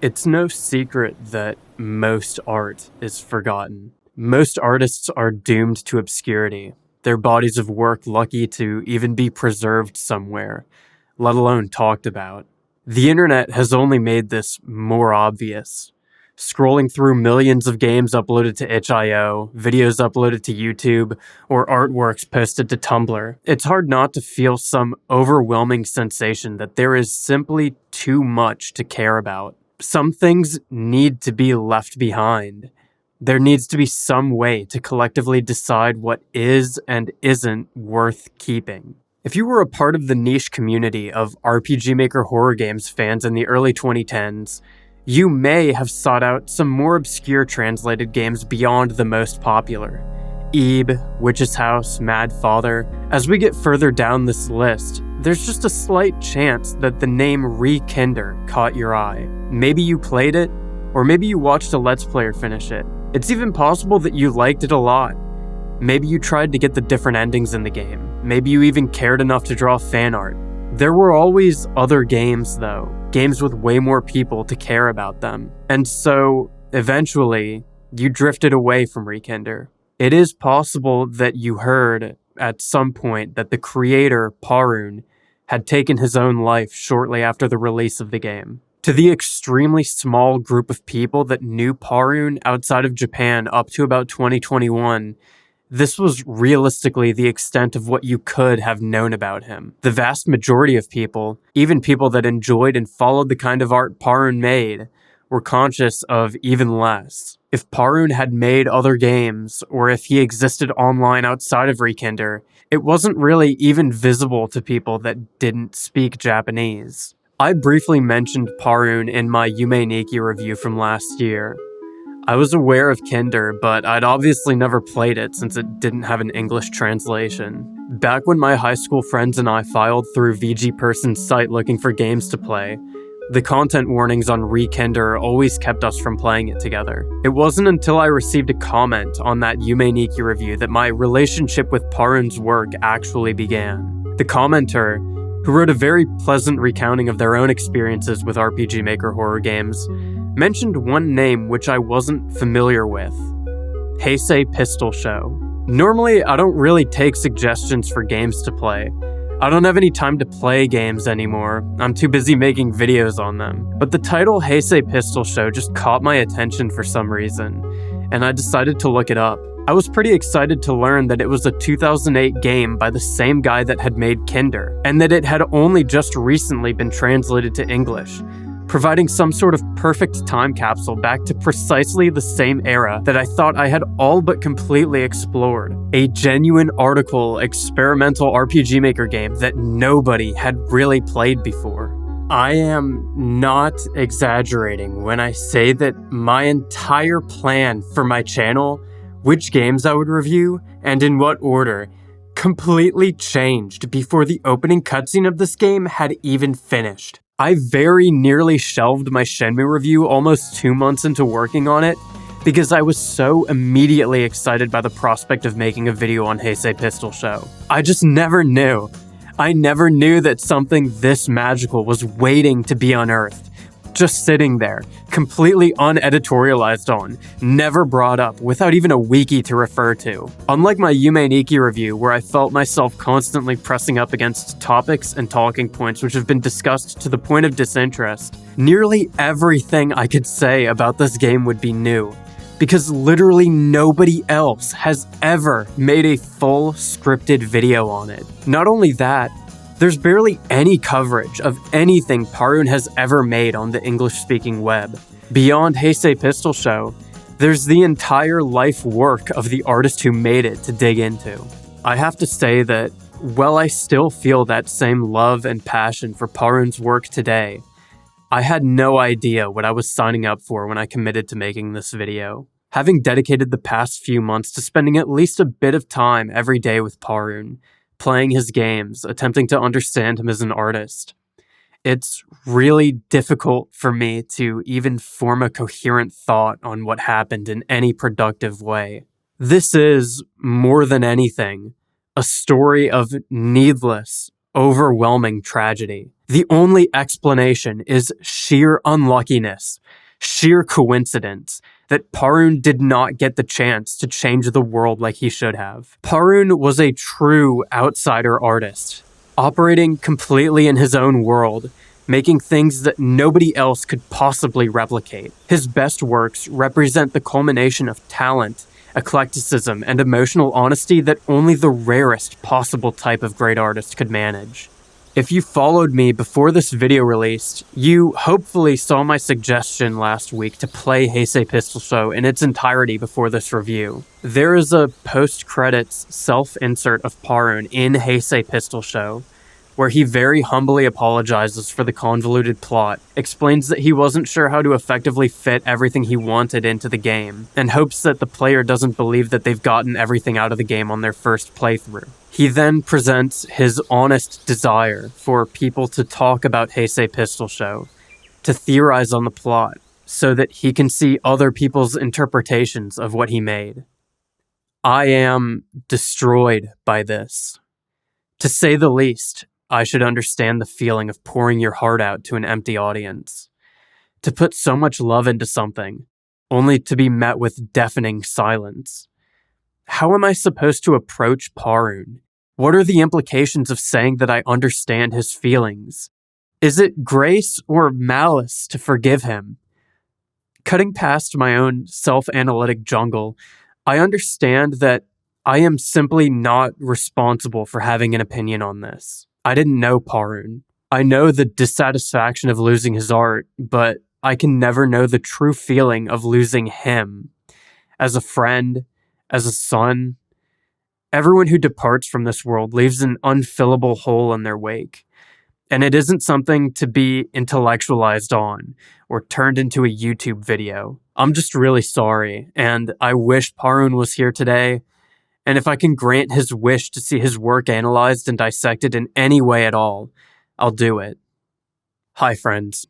It's no secret that most art is forgotten. Most artists are doomed to obscurity, their bodies of work lucky to even be preserved somewhere, let alone talked about. The internet has only made this more obvious. Scrolling through millions of games uploaded to itch.io, videos uploaded to YouTube, or artworks posted to Tumblr, it's hard not to feel some overwhelming sensation that there is simply too much to care about. Some things need to be left behind. There needs to be some way to collectively decide what is and isn't worth keeping. If you were a part of the niche community of RPG Maker horror games fans in the early 2010s, you may have sought out some more obscure translated games beyond the most popular. Ebe, Witch's House, Mad Father. As we get further down this list, there's just a slight chance that the name Rekinder caught your eye. Maybe you played it, or maybe you watched a Let's Player finish it. It's even possible that you liked it a lot. Maybe you tried to get the different endings in the game. Maybe you even cared enough to draw fan art. There were always other games, though. Games with way more people to care about them. And so, eventually, you drifted away from Rekinder. It is possible that you heard at some point that the creator, Parun, had taken his own life shortly after the release of the game. To the extremely small group of people that knew Parun outside of Japan up to about 2021, this was realistically the extent of what you could have known about him. The vast majority of people, even people that enjoyed and followed the kind of art Parun made, were conscious of even less. If Parun had made other games, or if he existed online outside of Rekinder, it wasn't really even visible to people that didn't speak Japanese. I briefly mentioned Parun in my Yume Nikki review from last year. I was aware of Kinder, but I'd obviously never played it since it didn't have an English translation. Back when my high school friends and I filed through VG Person's site looking for games to play, the content warnings on Rekinder always kept us from playing it together. It wasn't until I received a comment on that Yume Nikki review that my relationship with Parun's work actually began. The commenter, who wrote a very pleasant recounting of their own experiences with RPG Maker horror games, mentioned one name which I wasn't familiar with: Heisei Pistol Show. Normally, I don't really take suggestions for games to play. I don't have any time to play games anymore. I'm too busy making videos on them. But the title Heisei Pistol Show just caught my attention for some reason, and I decided to look it up. I was pretty excited to learn that it was a 2008 game by the same guy that had made Kinder, and that it had only just recently been translated to English, providing some sort of perfect time capsule back to precisely the same era that I thought I had all but completely explored. A genuine article experimental RPG Maker game that nobody had really played before. I am not exaggerating when I say that my entire plan for my channel, which games I would review, and in what order, completely changed before the opening cutscene of this game had even finished. I very nearly shelved my Shenmue review almost 2 months into working on it because I was so immediately excited by the prospect of making a video on Heisei Pistol Show. I just never knew. I never knew that something this magical was waiting to be unearthed. Just sitting there, completely uneditorialized on, never brought up, without even a wiki to refer to. Unlike my Yume Nikki review, where I felt myself constantly pressing up against topics and talking points which have been discussed to the point of disinterest, nearly everything I could say about this game would be new, because literally nobody else has ever made a full scripted video on it. Not only that, there's barely any coverage of anything Parun has ever made on the English-speaking web. Beyond Heisei Pistol Show, there's the entire life work of the artist who made it to dig into. I have to say that, while I still feel that same love and passion for Parun's work today, I had no idea what I was signing up for when I committed to making this video. Having dedicated the past few months to spending at least a bit of time every day with Parun, playing his games, attempting to understand him as an artist, it's really difficult for me to even form a coherent thought on what happened in any productive way. This is, more than anything, a story of needless, overwhelming tragedy. The only explanation is sheer unluckiness, sheer coincidence, that Parun did not get the chance to change the world like he should have. Parun was a true outsider artist, operating completely in his own world, making things that nobody else could possibly replicate. His best works represent the culmination of talent, eclecticism, and emotional honesty that only the rarest possible type of great artist could manage. If you followed me before this video released, you hopefully saw my suggestion last week to play Heisei Pistol Show in its entirety before this review. There is a post-credits self-insert of Parun in Heisei Pistol Show, where he very humbly apologizes for the convoluted plot, explains that he wasn't sure how to effectively fit everything he wanted into the game, and hopes that the player doesn't believe that they've gotten everything out of the game on their first playthrough. He then presents his honest desire for people to talk about Heisei Pistol Show, to theorize on the plot, so that he can see other people's interpretations of what he made. I am destroyed by this. To say the least, I should understand the feeling of pouring your heart out to an empty audience. To put so much love into something, only to be met with deafening silence. How am I supposed to approach Parun? What are the implications of saying that I understand his feelings? Is it grace or malice to forgive him? Cutting past my own self-analytic jungle, I understand that I am simply not responsible for having an opinion on this. I didn't know Parun. I know the dissatisfaction of losing his art, but I can never know the true feeling of losing him. As a friend, as a son, everyone who departs from this world leaves an unfillable hole in their wake. And it isn't something to be intellectualized on or turned into a YouTube video. I'm just really sorry, and I wish Parun was here today. And if I can grant his wish to see his work analyzed and dissected in any way at all, I'll do it. Hi friends,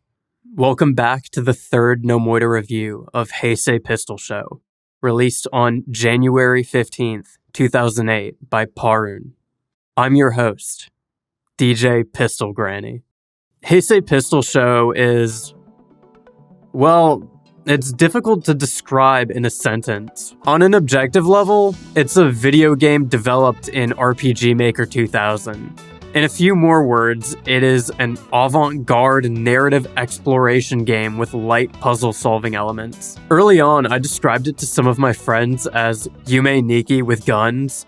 welcome back to the third NOMOIDA review of Heisei Pistol Show, released on January 15th, 2008 by Parun. I'm your host, DJ Pistol Granny. Heisei Pistol Show is, well, it's difficult to describe in a sentence. On an objective level, it's a video game developed in RPG Maker 2000. In a few more words, it is an avant-garde narrative exploration game with light puzzle-solving elements. Early on, I described it to some of my friends as Yume Nikki with guns,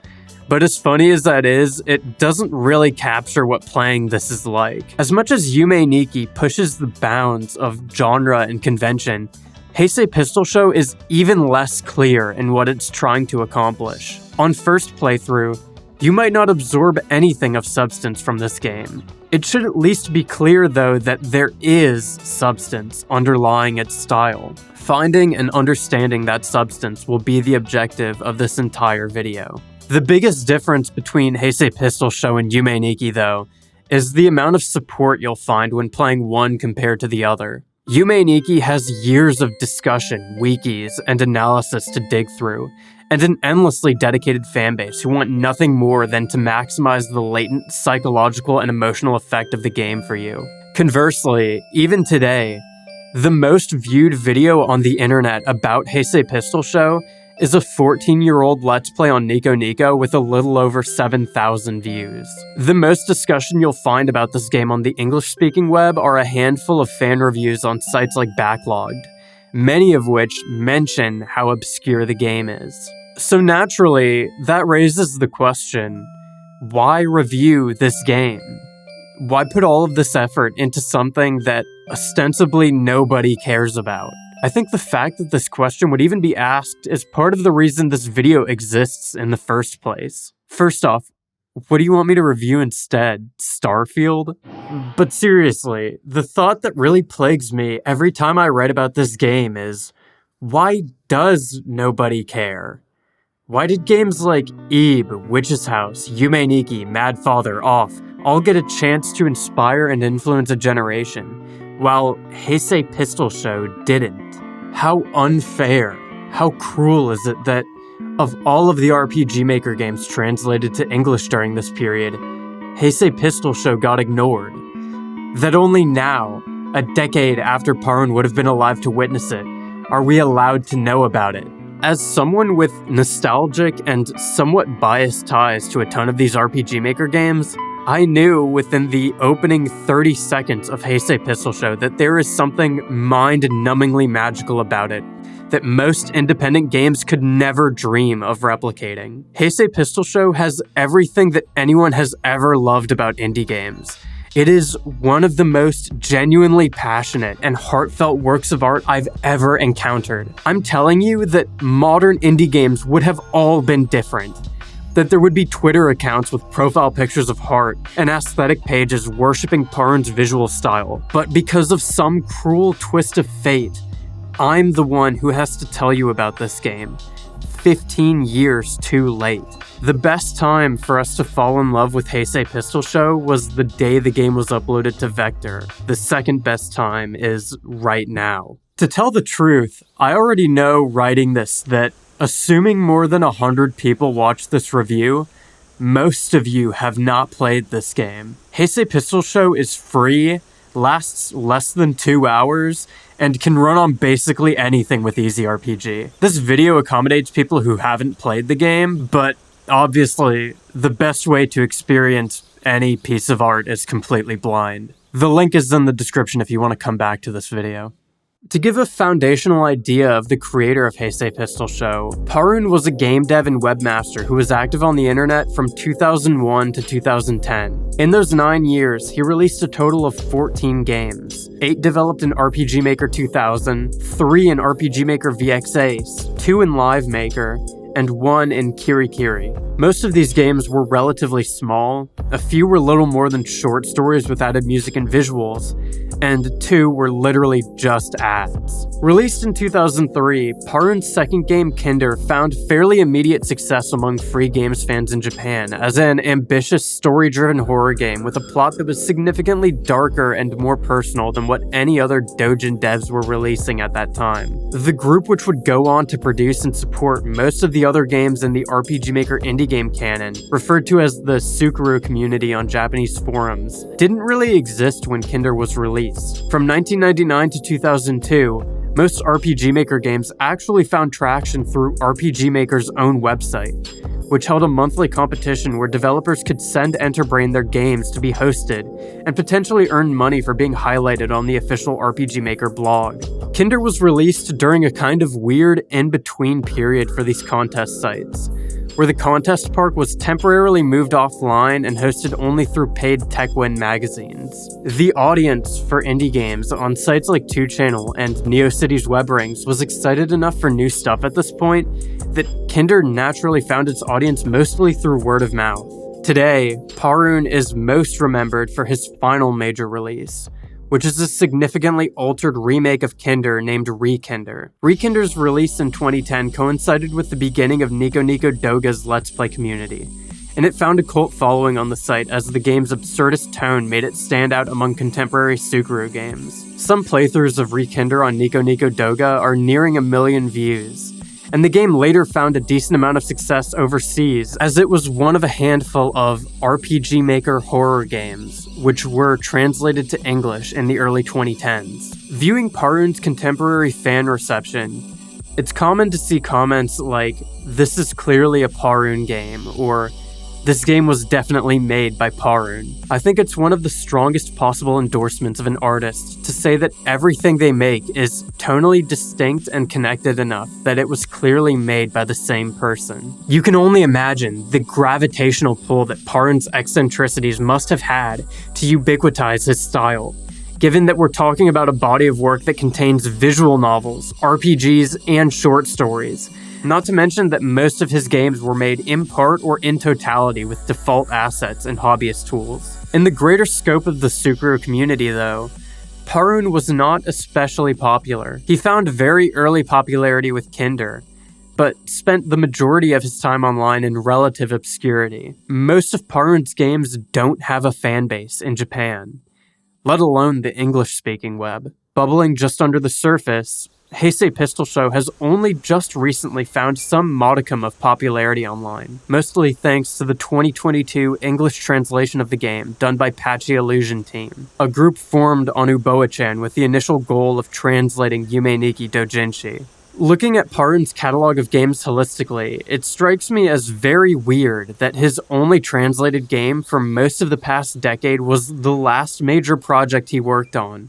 but as funny as that is, it doesn't really capture what playing this is like. As much as Yume Nikki pushes the bounds of genre and convention, Heisei Pistol Show is even less clear in what it's trying to accomplish. On first playthrough, you might not absorb anything of substance from this game. It should at least be clear, though, that there is substance underlying its style. Finding and understanding that substance will be the objective of this entire video. The biggest difference between Heisei Pistol Show and Yume Nikki, though, is the amount of support you'll find when playing one compared to the other. Yume Nikki has years of discussion, wikis, and analysis to dig through, and an endlessly dedicated fanbase who want nothing more than to maximize the latent psychological and emotional effect of the game for you. Conversely, even today, the most viewed video on the internet about Heisei Pistol Show is a 14-year-old Let's Play on Nico Nico with a little over 7,000 views. The most discussion you'll find about this game on the English-speaking web are a handful of fan reviews on sites like Backlogged, many of which mention how obscure the game is. So naturally, that raises the question, why review this game? Why put all of this effort into something that ostensibly nobody cares about? I think the fact that this question would even be asked is part of the reason this video exists in the first place. First off, what do you want me to review instead? Starfield? But seriously, the thought that really plagues me every time I write about this game is, why does nobody care? Why did games like Ebe, Witch's House, Yume Nikki, Mad Father, Off all get a chance to inspire and influence a generation, while Heisei Pistol Show didn't? How unfair, how cruel is it that, of all of the RPG Maker games translated to English during this period, Heisei Pistol Show got ignored? That only now, a decade after Parun would have been alive to witness it, are we allowed to know about it. As someone with nostalgic and somewhat biased ties to a ton of these RPG Maker games, I knew within the opening 30 seconds of Heisei Pistol Show that there is something mind-numbingly magical about it that most independent games could never dream of replicating. Heisei Pistol Show has everything that anyone has ever loved about indie games. It is one of the most genuinely passionate and heartfelt works of art I've ever encountered. I'm telling you that modern indie games would have all been different. That there would be Twitter accounts with profile pictures of heart and aesthetic pages worshipping Parun's visual style. But because of some cruel twist of fate, I'm the one who has to tell you about this game, 15 years too late. The best time for us to fall in love with Heisei Pistol Show was the day the game was uploaded to Vector. The second best time is right now. To tell the truth, I already know writing this that, assuming more than 100 people watch this review, most of you have not played this game. Heisei Pistol Show is free, lasts less than 2 hours, and can run on basically anything with Easy RPG. This video accommodates people who haven't played the game, but obviously, the best way to experience any piece of art is completely blind. The link is in the description if you want to come back to this video. To give a foundational idea of the creator of Heisei Pistol Show, Parun was a game dev and webmaster who was active on the internet from 2001 to 2010. In those 9 years, he released a total of 14 games. 8 developed in RPG Maker 2000, 3 in RPG Maker VX Ace, 2 in Live Maker, and 1 in Kirikiri. Most of these games were relatively small, a few were little more than short stories with added music and visuals, and 2 were literally just ads. Released in 2003, Parun's second game, Kinder, found fairly immediate success among free games fans in Japan as an ambitious, story-driven horror game with a plot that was significantly darker and more personal than what any other doujin devs were releasing at that time. The group, which would go on to produce and support most of the other games in the RPG Maker indie game canon, referred to as the Sukuru community on Japanese forums, didn't really exist when Kinder was released. From 1999 to 2002, most RPG Maker games actually found traction through RPG Maker's own website, which held a monthly competition where developers could send Enterbrain their games to be hosted and potentially earn money for being highlighted on the official RPG Maker blog. Kinder was released during a kind of weird in-between period for these contest sites, where the contest park was temporarily moved offline and hosted only through paid TechWin magazines. The audience for indie games on sites like 2channel and NeoCities WebRings was excited enough for new stuff at this point that Kinder naturally found its audience mostly through word of mouth. Today, Parun is most remembered for his final major release, which is a significantly altered remake of Kinder named Rekinder. Rekinder's release in 2010 coincided with the beginning of Nico Nico Doga's Let's Play community, and it found a cult following on the site as the game's absurdist tone made it stand out among contemporary Sukuru games. Some playthroughs of Rekinder on Nico Nico Doga are nearing 1 million views, and the game later found a decent amount of success overseas, as it was one of a handful of RPG Maker horror games, which were translated to English in the early 2010s. Viewing Parun's contemporary fan reception, it's common to see comments like, "This is clearly a Parun game," or "This game was definitely made by Parun." I think it's one of the strongest possible endorsements of an artist to say that everything they make is tonally distinct and connected enough that it was clearly made by the same person. You can only imagine the gravitational pull that Parun's eccentricities must have had to ubiquitize his style, given that we're talking about a body of work that contains visual novels, RPGs, and short stories. Not to mention that most of his games were made in part or in totality with default assets and hobbyist tools. In the greater scope of the Sukuru community, though, Parun was not especially popular. He found very early popularity with Kinder, but spent the majority of his time online in relative obscurity. Most of Parun's games don't have a fan base in Japan, let alone the English-speaking web. Bubbling just under the surface, Heisei Pistol Show has only just recently found some modicum of popularity online, mostly thanks to the 2022 English translation of the game done by Patchy Illusion Team, a group formed on Uboa-chan with the initial goal of translating Yume Nikki Dojinshi. Looking at Parun's catalog of games holistically, it strikes me as very weird that his only translated game for most of the past decade was the last major project he worked on,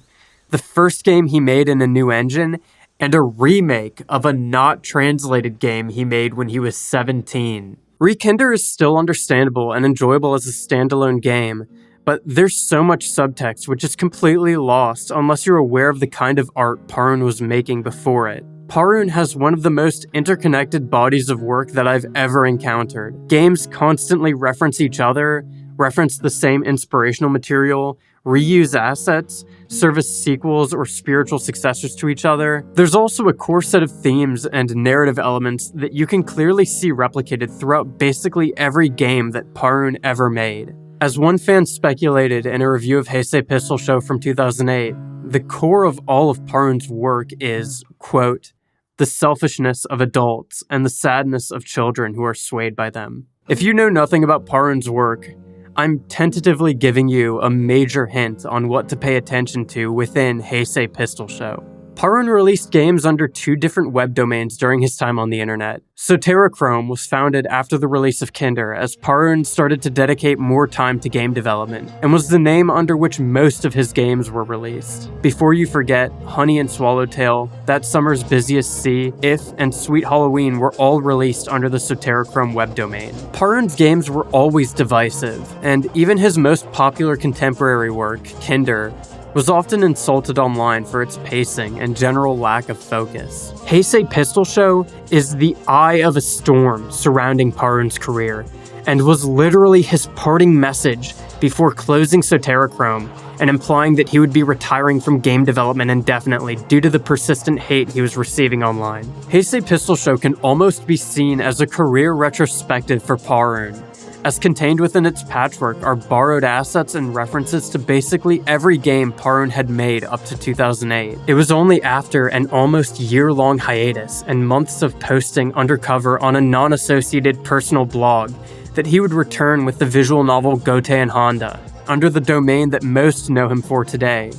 the first game he made in a new engine, and a remake of a not translated game he made when he was 17. Rekinder is still understandable and enjoyable as a standalone game, but there's so much subtext which is completely lost unless you're aware of the kind of art Parun was making before it. Parun has one of the most interconnected bodies of work that I've ever encountered. Games constantly reference each other, reference the same inspirational material, reuse assets, serve as sequels or spiritual successors to each other. There's also a core set of themes and narrative elements that you can clearly see replicated throughout basically every game that Parun ever made. As one fan speculated in a review of Heisei Pistol Show from 2008, the core of all of Parun's work is, quote, the selfishness of adults and the sadness of children who are swayed by them. If you know nothing about Parun's work, I'm tentatively giving you a major hint on what to pay attention to within Heisei Pistol Show. Parun released games under two different web domains during his time on the internet. Soterochrome was founded after the release of Kinder, as Parun started to dedicate more time to game development, and was the name under which most of his games were released. Before You Forget, Honey and Swallowtail, That Summer's Busiest Sea, If, and Sweet Halloween were all released under the Soterochrome web domain. Parun's games were always divisive, and even his most popular contemporary work, Kinder, was often insulted online for its pacing and general lack of focus. Heisei Pistol Show is the eye of a storm surrounding Parun's career, and was literally his parting message before closing Soterochrome and implying that he would be retiring from game development indefinitely due to the persistent hate he was receiving online. Heisei Pistol Show can almost be seen as a career retrospective for Parun, as contained within its patchwork are borrowed assets and references to basically every game Parun had made up to 2008. It was only after an almost year-long hiatus and months of posting undercover on a non-associated personal blog that he would return with the visual novel Gote and Honda, under the domain that most know him for today,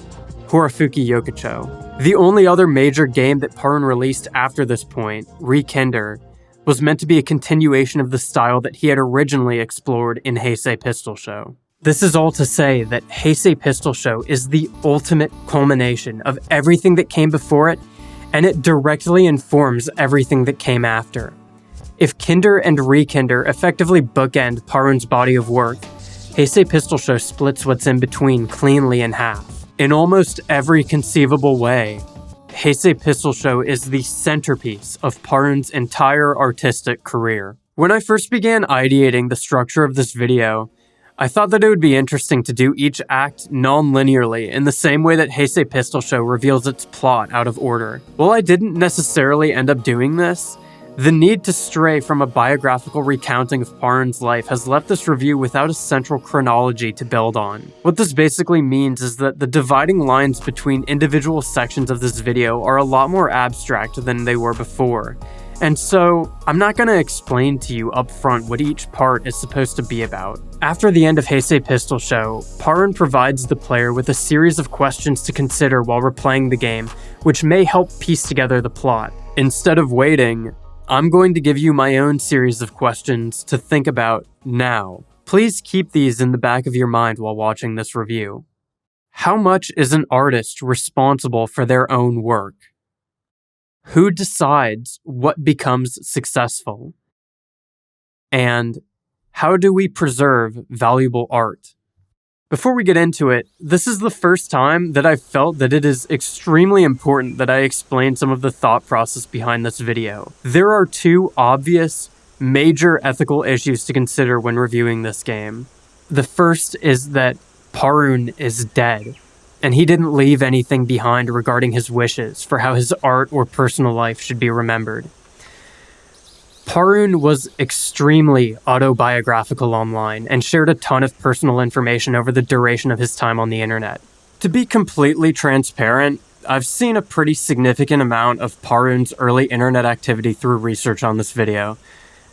Horafuki Yokocho. The only other major game that Parun released after this point, Rekinder, was meant to be a continuation of the style that he had originally explored in Heisei Pistol Show. This is all to say that Heisei Pistol Show is the ultimate culmination of everything that came before it, and it directly informs everything that came after. If Kinder and Rekinder effectively bookend Parun's body of work, Heisei Pistol Show splits what's in between cleanly in half. In almost every conceivable way, Heisei Pistol Show is the centerpiece of Parun's entire artistic career. When I first began ideating the structure of this video, I thought that it would be interesting to do each act non-linearly in the same way that Heisei Pistol Show reveals its plot out of order. While I didn't necessarily end up doing this, the need to stray from a biographical recounting of Parun's life has left this review without a central chronology to build on. What this basically means is that the dividing lines between individual sections of this video are a lot more abstract than they were before, and so I'm not going to explain to you up front what each part is supposed to be about. After the end of Heisei Pistol Show, Parun provides the player with a series of questions to consider while replaying the game, which may help piece together the plot. Instead of waiting, I'm going to give you my own series of questions to think about now. Please keep these in the back of your mind while watching this review. How much is an artist responsible for their own work? Who decides what becomes successful? And how do we preserve valuable art? Before we get into it, this is the first time that I've felt that it is extremely important that I explain some of the thought process behind this video. There are two obvious, major ethical issues to consider when reviewing this game. The first is that Parun is dead, and he didn't leave anything behind regarding his wishes for how his art or personal life should be remembered. Parun was extremely autobiographical online and shared a ton of personal information over the duration of his time on the internet. To be completely transparent, I've seen a pretty significant amount of Parun's early internet activity through research on this video,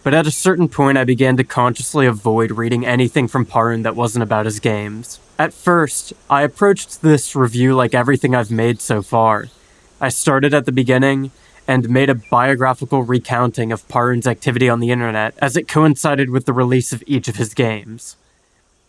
but at a certain point I began to consciously avoid reading anything from Parun that wasn't about his games. At first, I approached this review like everything I've made so far. I started at the beginning and made a biographical recounting of Parun's activity on the internet as it coincided with the release of each of his games.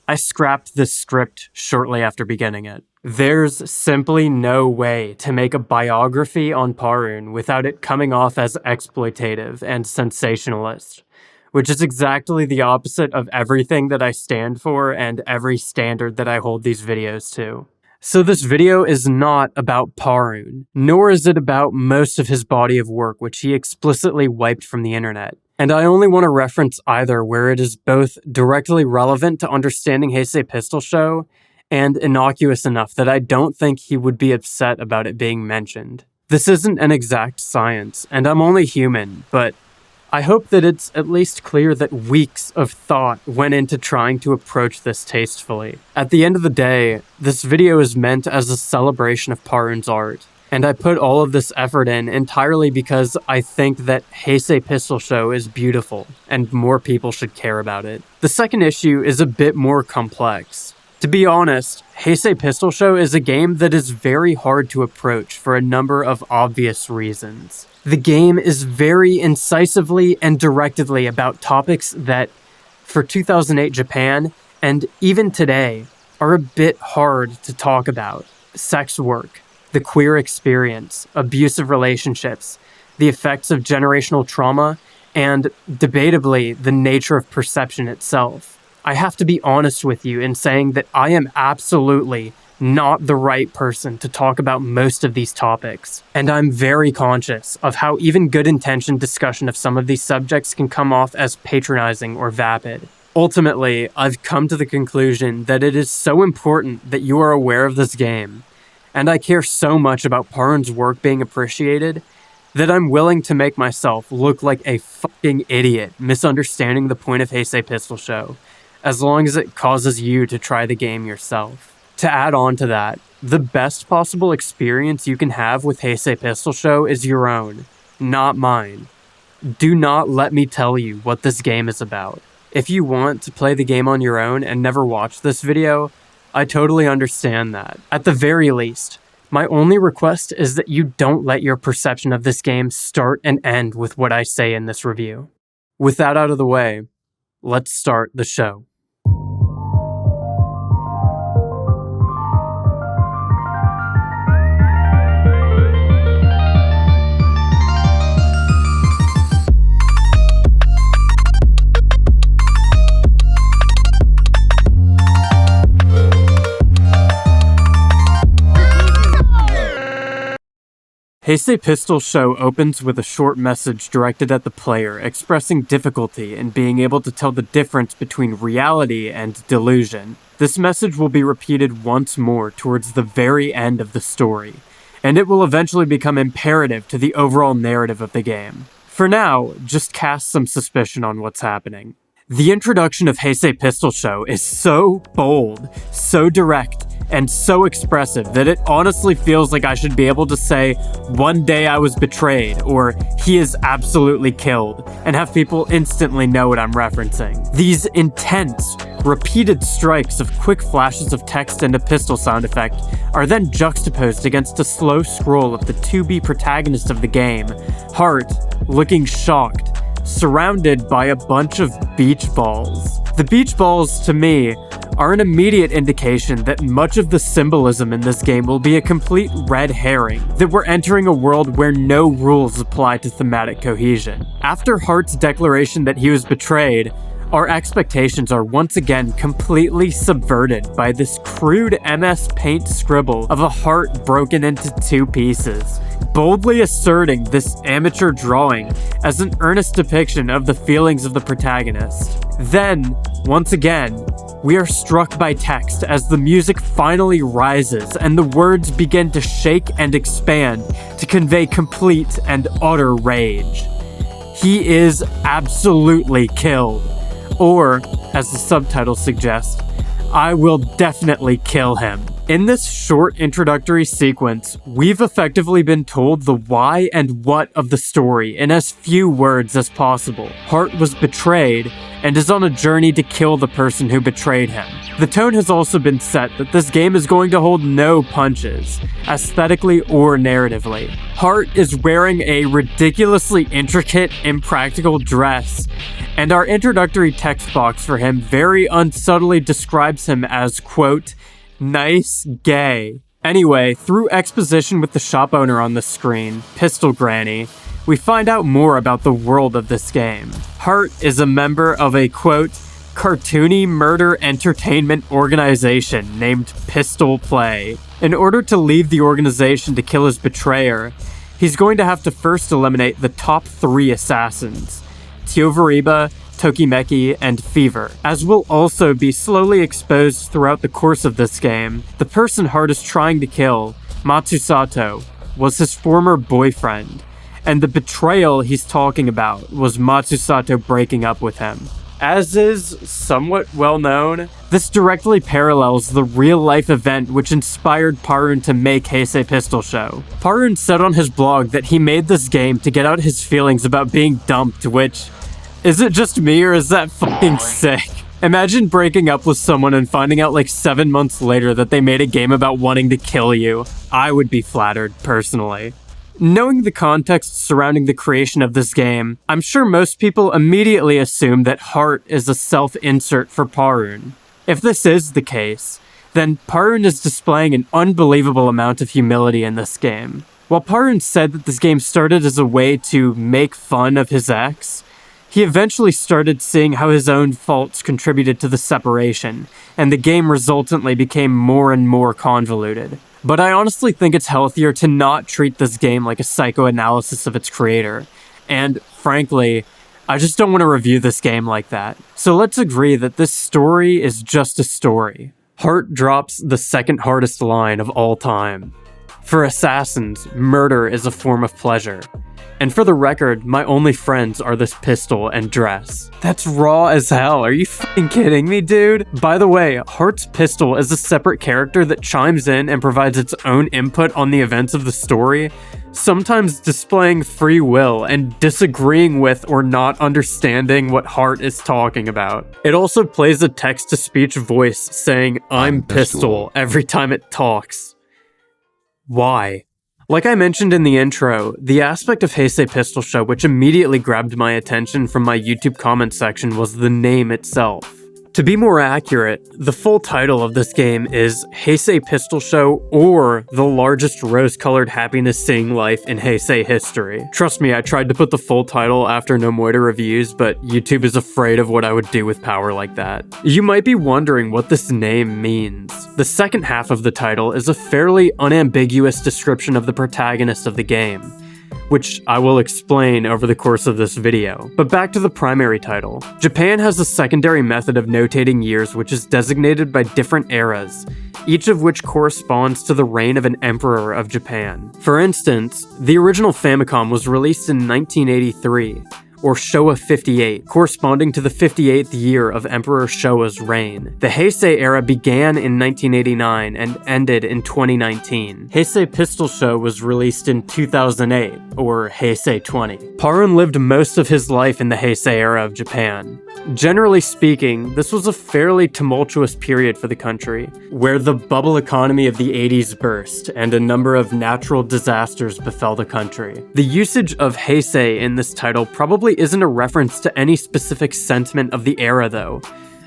I scrapped this script shortly after beginning it. There's simply no way to make a biography on Parun without it coming off as exploitative and sensationalist, which is exactly the opposite of everything that I stand for and every standard that I hold these videos to. So this video is not about Parun, nor is it about most of his body of work, which he explicitly wiped from the internet. And I only want to reference either where it is both directly relevant to understanding Heisei Pistol Show and innocuous enough that I don't think he would be upset about it being mentioned. This isn't an exact science, and I'm only human, but I hope that it's at least clear that weeks of thought went into trying to approach this tastefully. At the end of the day, this video is meant as a celebration of Parun's art, and I put all of this effort in entirely because I think that Heisei Pistol Show is beautiful, and more people should care about it. The second issue is a bit more complex. To be honest, Heisei Pistol Show is a game that is very hard to approach for a number of obvious reasons. The game is very incisively and directedly about topics that, for 2008 Japan, and even today, are a bit hard to talk about. Sex work, the queer experience, abusive relationships, the effects of generational trauma, and, debatably, the nature of perception itself. I have to be honest with you in saying that I am absolutely not the right person to talk about most of these topics, and I'm very conscious of how even good-intentioned discussion of some of these subjects can come off as patronizing or vapid. Ultimately, I've come to the conclusion that it is so important that you are aware of this game, and I care so much about Parun's work being appreciated, that I'm willing to make myself look like a fucking idiot misunderstanding the point of Heisei Pistol Show, as long as it causes you to try the game yourself. To add on to that, the best possible experience you can have with Heisei Pistol Show is your own, not mine. Do not let me tell you what this game is about. If you want to play the game on your own and never watch this video, I totally understand that. At the very least, my only request is that you don't let your perception of this game start and end with what I say in this review. With that out of the way, let's start the show. Heisei Pistol Show opens with a short message directed at the player, expressing difficulty in being able to tell the difference between reality and delusion. This message will be repeated once more towards the very end of the story, and it will eventually become imperative to the overall narrative of the game. For now, just cast some suspicion on what's happening. The introduction of Heisei Pistol Show is so bold, so direct, and so expressive that it honestly feels like I should be able to say, "One day I was betrayed," or "He is absolutely killed," and have people instantly know what I'm referencing. These intense, repeated strikes of quick flashes of text and a pistol sound effect are then juxtaposed against a slow scroll of the to-be protagonist of the game, Heart, looking shocked, surrounded by a bunch of beach balls. The beach balls, to me, are an immediate indication that much of the symbolism in this game will be a complete red herring, that we're entering a world where no rules apply to thematic cohesion. After Heart's declaration that he was betrayed, our expectations are once again completely subverted by this crude MS Paint scribble of a heart broken into two pieces, boldly asserting this amateur drawing as an earnest depiction of the feelings of the protagonist. Then, once again, we are struck by text as the music finally rises and the words begin to shake and expand to convey complete and utter rage. He is absolutely killed. Or, as the subtitle suggests, "I will definitely kill him." In this short introductory sequence, we've effectively been told the why and what of the story in as few words as possible. Heart was betrayed and is on a journey to kill the person who betrayed him. The tone has also been set that this game is going to hold no punches, aesthetically or narratively. Heart is wearing a ridiculously intricate, impractical dress, and our introductory text box for him very unsubtly describes him as, quote, nice gay. Anyway, through exposition with the shop owner on the screen, Pistol Granny, we find out more about the world of this game. Heart is a member of a, quote, cartoony murder entertainment organization named Pistol Play. In order to leave the organization to kill his betrayer, he's going to have to first eliminate the top 3 assassins, Tyovariba, Tokimeki, and Fever. As will also be slowly exposed throughout the course of this game, the person Heart is trying to kill, Matsusato, was his former boyfriend, and the betrayal he's talking about was Matsusato breaking up with him. As is somewhat well known, this directly parallels the real-life event which inspired Parun to make Heisei Pistol Show. Parun said on his blog that he made this game to get out his feelings about being dumped, which, is it just me or is that fucking sick? Imagine breaking up with someone and finding out like 7 months later that they made a game about wanting to kill you. I would be flattered, personally. Knowing the context surrounding the creation of this game, I'm sure most people immediately assume that Heart is a self-insert for Parun. If this is the case, then Parun is displaying an unbelievable amount of humility in this game. While Parun said that this game started as a way to make fun of his ex, he eventually started seeing how his own faults contributed to the separation, and the game resultantly became more and more convoluted. But I honestly think it's healthier to not treat this game like a psychoanalysis of its creator, and frankly, I just don't want to review this game like that. So let's agree that this story is just a story. Heart drops the second hardest line of all time. For assassins, murder is a form of pleasure. And for the record, my only friends are this pistol and dress. That's raw as hell. Are you fucking kidding me, dude? By the way, Heart's pistol is a separate character that chimes in and provides its own input on the events of the story, sometimes displaying free will and disagreeing with or not understanding what Heart is talking about. It also plays a text-to-speech voice saying, I'm pistol, every time it talks. Why? Like I mentioned in the intro, the aspect of Heisei Pistol Show which immediately grabbed my attention from my YouTube comment section was the name itself. To be more accurate, the full title of this game is Heisei Pistol Show, or the largest rose-colored happiness seeing life in Heisei history. Trust me, I tried to put the full title after NOMOIDA reviews, but YouTube is afraid of what I would do with power like that. You might be wondering what this name means. The second half of the title is a fairly unambiguous description of the protagonist of the game, which I will explain over the course of this video. But back to the primary title. Japan has a secondary method of notating years which is designated by different eras, each of which corresponds to the reign of an emperor of Japan. For instance, the original Famicom was released in 1983, or Showa 58, corresponding to the 58th year of Emperor Showa's reign. The Heisei era began in 1989 and ended in 2019. Heisei Pistol Show was released in 2008, or Heisei 20. Parun lived most of his life in the Heisei era of Japan. Generally speaking, this was a fairly tumultuous period for the country, where the bubble economy of the 80s burst and a number of natural disasters befell the country. The usage of Heisei in this title probably isn't a reference to any specific sentiment of the era though,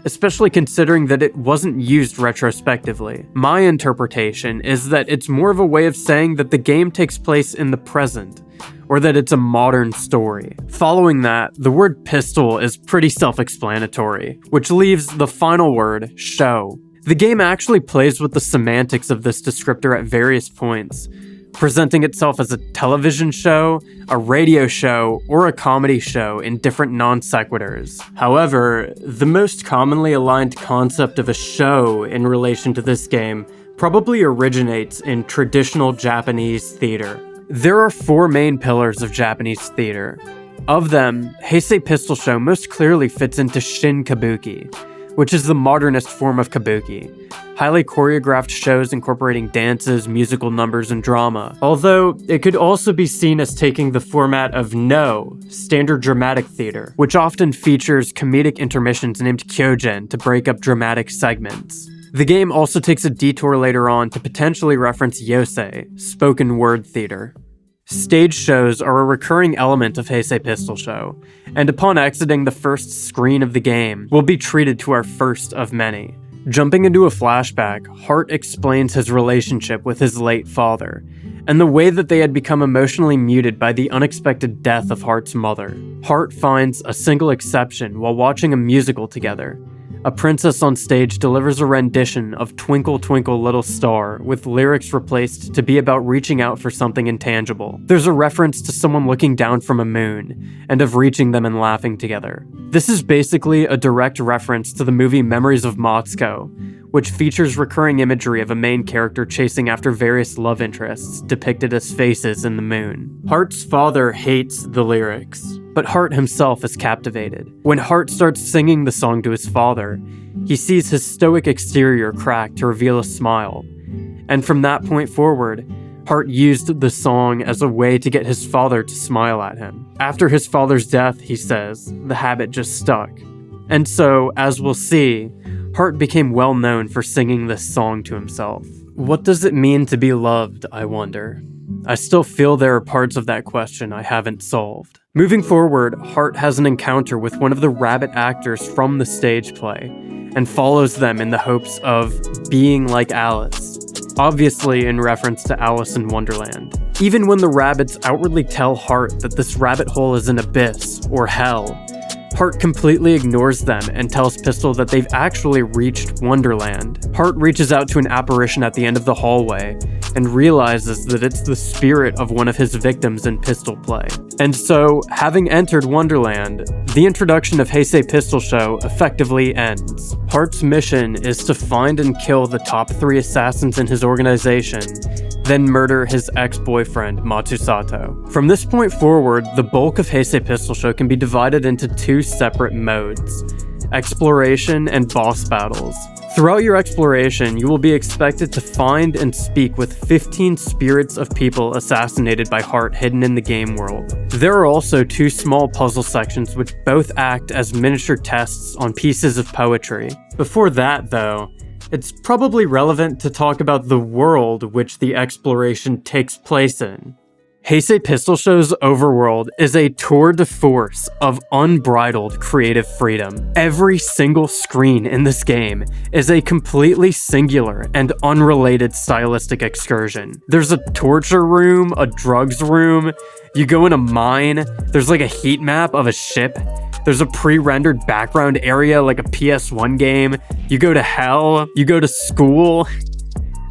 especially considering that it wasn't used retrospectively. My interpretation is that it's more of a way of saying that the game takes place in the present, or that it's a modern story. Following that, the word pistol is pretty self-explanatory, which leaves the final word, show. The game actually plays with the semantics of this descriptor at various points, presenting itself as a television show, a radio show, or a comedy show in different non sequiturs. However, the most commonly aligned concept of a show in relation to this game probably originates in traditional Japanese theater. There are 4 main pillars of Japanese theater. Of them, Heisei Pistol Show most clearly fits into Shin Kabuki, which is the modernist form of kabuki. Highly choreographed shows incorporating dances, musical numbers, and drama. Although, it could also be seen as taking the format of No, standard dramatic theater, which often features comedic intermissions named kyogen to break up dramatic segments. The game also takes a detour later on to potentially reference yosei, spoken word theater. Stage shows are a recurring element of Heisei Pistol Show, and upon exiting the first screen of the game, we'll be treated to our first of many. Jumping into a flashback, Hart explains his relationship with his late father, and the way that they had become emotionally muted by the unexpected death of Hart's mother. Hart finds a single exception while watching a musical together. A princess on stage delivers a rendition of Twinkle Twinkle Little Star with lyrics replaced to be about reaching out for something intangible. There's a reference to someone looking down from a moon, and of reaching them and laughing together. This is basically a direct reference to the movie Memories of Matsuko, which features recurring imagery of a main character chasing after various love interests depicted as faces in the moon. Hart's father hates the lyrics, but Hart himself is captivated. When Hart starts singing the song to his father, he sees his stoic exterior crack to reveal a smile. And from that point forward, Hart used the song as a way to get his father to smile at him. After his father's death, he says, the habit just stuck. And so, as we'll see, Hart became well known for singing this song to himself. What does it mean to be loved, I wonder? I still feel there are parts of that question I haven't solved. Moving forward, Hart has an encounter with one of the rabbit actors from the stage play, and follows them in the hopes of being like Alice, obviously in reference to Alice in Wonderland. Even when the rabbits outwardly tell Hart that this rabbit hole is an abyss, or hell, Hart completely ignores them and tells Pistol that they've actually reached Wonderland. Hart reaches out to an apparition at the end of the hallway and realizes that it's the spirit of one of his victims in Pistol Play. And so, having entered Wonderland, the introduction of Heisei Pistol Show effectively ends. Hart's mission is to find and kill the top 3 assassins in his organization, then murder his ex-boyfriend, Matsusato. From this point forward, the bulk of Heisei Pistol Show can be divided into 2 separate modes: exploration and boss battles. Throughout your exploration, you will be expected to find and speak with 15 spirits of people assassinated by Hart hidden in the game world. There are also 2 small puzzle sections which both act as miniature tests on pieces of poetry. Before that, though, it's probably relevant to talk about the world which the exploration takes place in. Heisei Pistol Show's overworld is a tour de force of unbridled creative freedom. Every single screen in this game is a completely singular and unrelated stylistic excursion. There's a torture room, a drugs room, you go in a mine, there's like a heat map of a ship, there's a pre-rendered background area like a PS1 game, you go to hell, you go to school.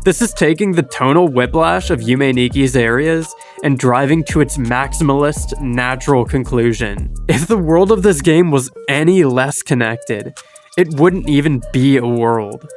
This is taking the tonal whiplash of Yume Nikki's areas and driving to its maximalist, natural conclusion. If the world of this game was any less connected, it wouldn't even be a world.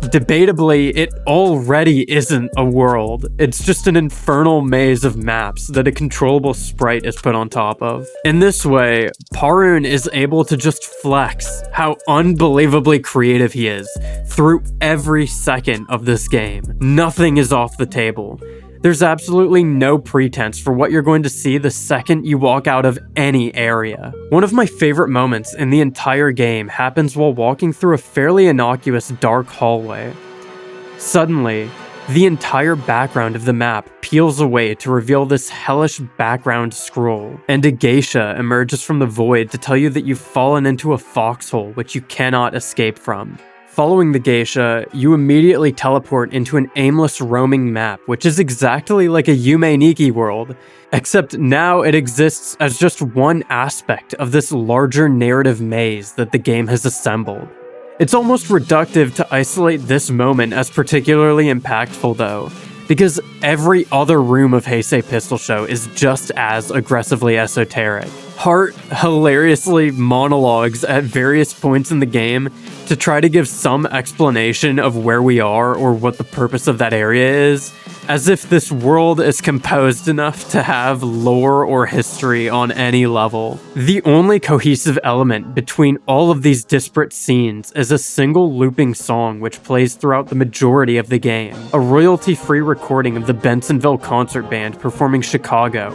Debatably, it already isn't a world. It's just an infernal maze of maps that a controllable sprite is put on top of. In this way, Parun is able to just flex how unbelievably creative he is through every second of this game. Nothing is off the table. There's absolutely no pretense for what you're going to see the second you walk out of any area. One of my favorite moments in the entire game happens while walking through a fairly innocuous dark hallway. Suddenly, the entire background of the map peels away to reveal this hellish background scroll, and a geisha emerges from the void to tell you that you've fallen into a foxhole which you cannot escape from. Following the geisha, you immediately teleport into an aimless roaming map, which is exactly like a Yume Nikki world, except now it exists as just one aspect of this larger narrative maze that the game has assembled. It's almost reductive to isolate this moment as particularly impactful though, because every other room of Heisei Pistol Show is just as aggressively esoteric. Hart hilariously monologues at various points in the game to try to give some explanation of where we are or what the purpose of that area is, as if this world is composed enough to have lore or history on any level. The only cohesive element between all of these disparate scenes is a single looping song which plays throughout the majority of the game, a royalty-free recording of the Bensonville Concert Band performing Chicago,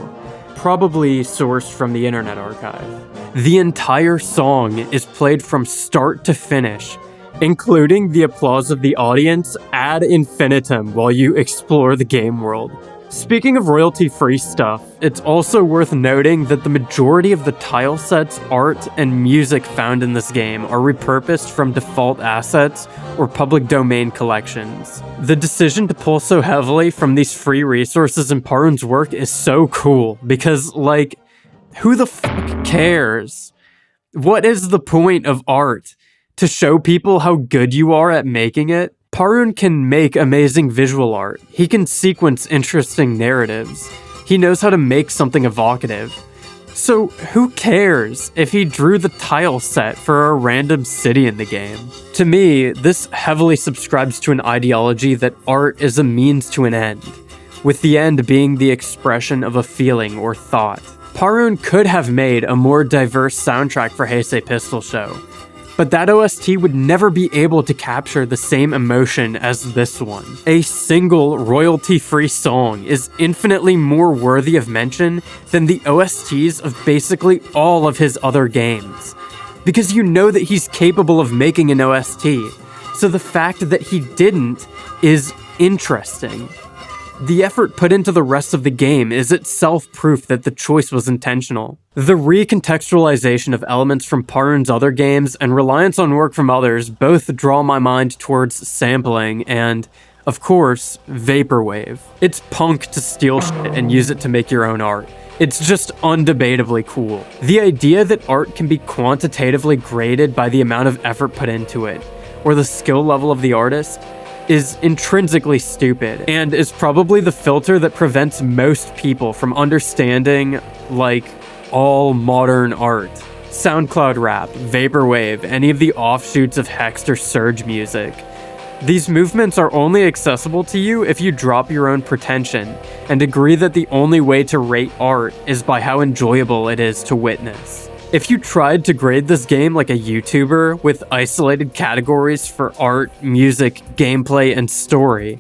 probably sourced from the Internet Archive. The entire song is played from start to finish, including the applause of the audience ad infinitum while you explore the game world. Speaking of royalty-free stuff, it's also worth noting that the majority of the tile sets, art, and music found in this game are repurposed from default assets or public domain collections. The decision to pull so heavily from these free resources in Parun's work is so cool, because, like, who the fuck cares? What is the point of art? To show people how good you are at making it? Parun can make amazing visual art. He can sequence interesting narratives. He knows how to make something evocative. So who cares if he drew the tile set for a random city in the game? To me, this heavily subscribes to an ideology that art is a means to an end, with the end being the expression of a feeling or thought. Parun could have made a more diverse soundtrack for Heisei Pistol Show, but that OST would never be able to capture the same emotion as this one. A single royalty-free song is infinitely more worthy of mention than the OSTs of basically all of his other games, because you know that he's capable of making an OST, so the fact that he didn't is interesting. The effort put into the rest of the game is itself proof that the choice was intentional. The recontextualization of elements from Parun's other games and reliance on work from others both draw my mind towards sampling and, of course, vaporwave. It's punk to steal shit and use it to make your own art. It's just undebatably cool. The idea that art can be quantitatively graded by the amount of effort put into it, or the skill level of the artist, is intrinsically stupid, and is probably the filter that prevents most people from understanding, like, all modern art. SoundCloud rap, vaporwave, any of the offshoots of hexed or surge music. These movements are only accessible to you if you drop your own pretension, and agree that the only way to rate art is by how enjoyable it is to witness. If you tried to grade this game like a YouTuber with isolated categories for art, music, gameplay, and story,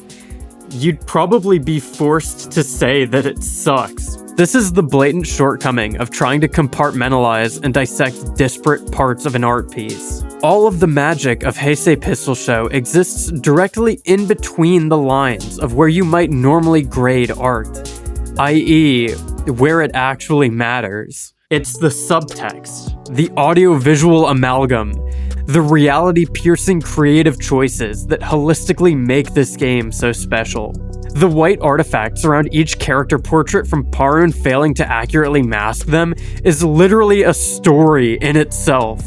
you'd probably be forced to say that it sucks. This is the blatant shortcoming of trying to compartmentalize and dissect disparate parts of an art piece. All of the magic of Heisei Pistol Show exists directly in between the lines of where you might normally grade art, i.e., where it actually matters. It's the subtext, the audio-visual amalgam, the reality-piercing creative choices that holistically make this game so special. The white artifacts around each character portrait from Parun failing to accurately mask them is literally a story in itself.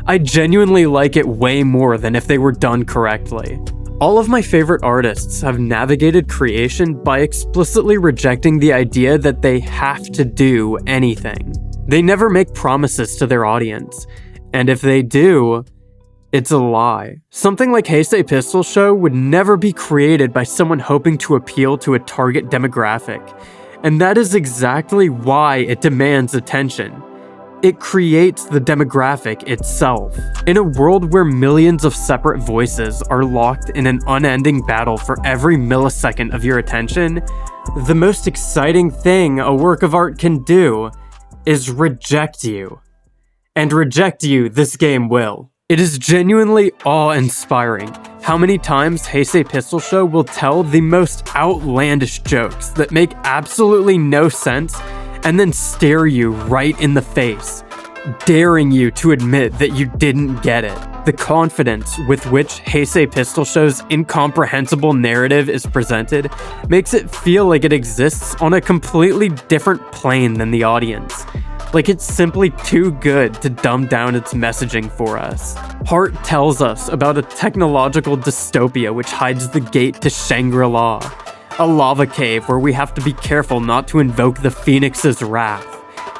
I genuinely like it way more than if they were done correctly. All of my favorite artists have navigated creation by explicitly rejecting the idea that they have to do anything. They never make promises to their audience, and if they do, it's a lie. Something like Heisei Pistol Show would never be created by someone hoping to appeal to a target demographic, and that is exactly why it demands attention. It creates the demographic itself. In a world where millions of separate voices are locked in an unending battle for every millisecond of your attention, the most exciting thing a work of art can do is reject you. And reject you, this game will. It is genuinely awe-inspiring how many times Heisei Pistol Show will tell the most outlandish jokes that make absolutely no sense and then stare you right in the face, daring you to admit that you didn't get it. The confidence with which Heisei Pistol Show's incomprehensible narrative is presented makes it feel like it exists on a completely different plane than the audience. Like it's simply too good to dumb down its messaging for us. Heart tells us about a technological dystopia which hides the gate to Shangri-La, a lava cave where we have to be careful not to invoke the Phoenix's wrath,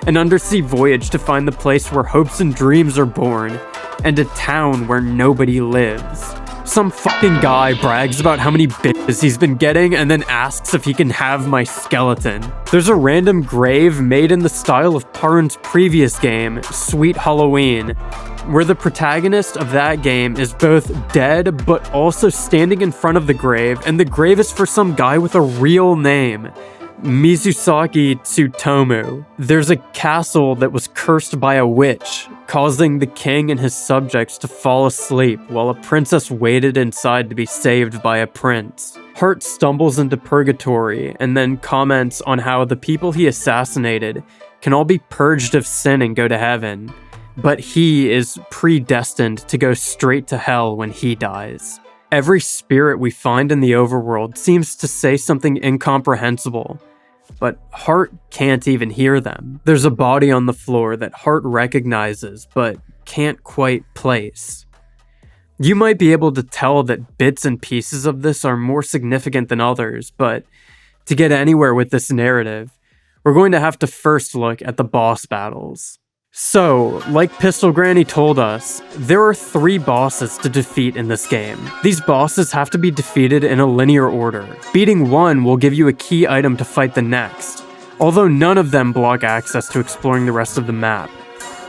an undersea voyage to find the place where hopes and dreams are born, and a town where nobody lives. Some fucking guy brags about how many bitches he's been getting and then asks if he can have my skeleton. There's a random grave made in the style of Parun's previous game, Sweet Halloween, where the protagonist of that game is both dead but also standing in front of the grave, and the grave is for some guy with a real name, Mizusaki Tsutomu. There's a castle that was cursed by a witch, causing the king and his subjects to fall asleep while a princess waited inside to be saved by a prince. Heart stumbles into purgatory and then comments on how the people he assassinated can all be purged of sin and go to heaven, but he is predestined to go straight to hell when he dies. Every spirit we find in the overworld seems to say something incomprehensible, but Heart can't even hear them. There's a body on the floor that Heart recognizes, but can't quite place. You might be able to tell that bits and pieces of this are more significant than others, but to get anywhere with this narrative, we're going to have to first look at the boss battles. So, like Pistol Granny told us, there are 3 bosses to defeat in this game. These bosses have to be defeated in a linear order. Beating one will give you a key item to fight the next, although none of them block access to exploring the rest of the map.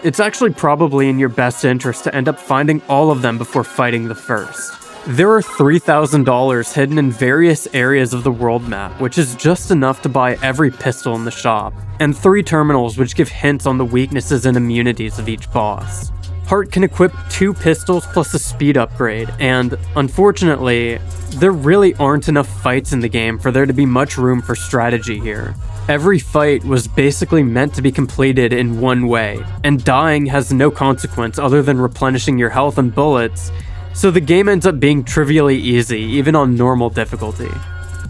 It's actually probably in your best interest to end up finding all of them before fighting the first. There are $3,000 hidden in various areas of the world map, which is just enough to buy every pistol in the shop, and 3 terminals which give hints on the weaknesses and immunities of each boss. Heart can equip 2 pistols plus a speed upgrade, and unfortunately, there really aren't enough fights in the game for there to be much room for strategy here. Every fight was basically meant to be completed in one way, and dying has no consequence other than replenishing your health and bullets, so the game ends up being trivially easy, even on normal difficulty.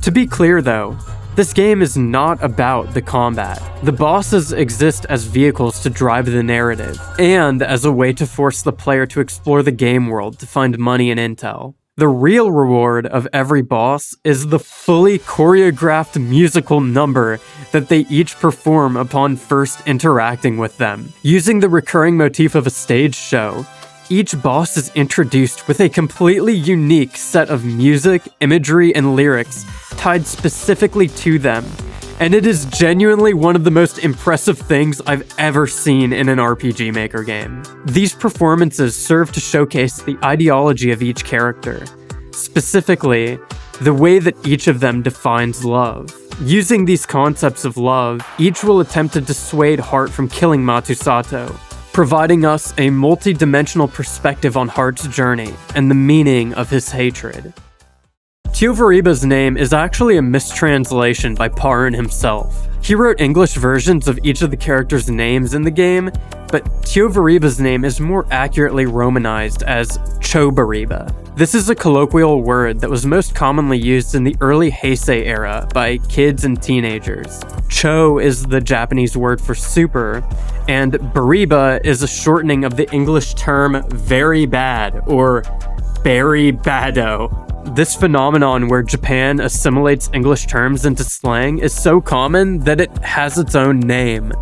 To be clear though, this game is not about the combat. The bosses exist as vehicles to drive the narrative, and as a way to force the player to explore the game world to find money and intel. The real reward of every boss is the fully choreographed musical number that they each perform upon first interacting with them. Using the recurring motif of a stage show, each boss is introduced with a completely unique set of music, imagery, and lyrics tied specifically to them, and it is genuinely one of the most impressive things I've ever seen in an RPG Maker game. These performances serve to showcase the ideology of each character, specifically, the way that each of them defines love. Using these concepts of love, each will attempt to dissuade Heart from killing Matsusato, providing us a multi-dimensional perspective on Heart's journey and the meaning of his hatred. Kyovariba's name is actually a mistranslation by Parun himself. He wrote English versions of each of the characters' names in the game, but Kyovariba's name is more accurately romanized as Chobariba. This is a colloquial word that was most commonly used in the early Heisei era by kids and teenagers. Cho is the Japanese word for super, and Bariba is a shortening of the English term very bad, or very bado. This phenomenon where Japan assimilates English terms into slang is so common that it has its own name,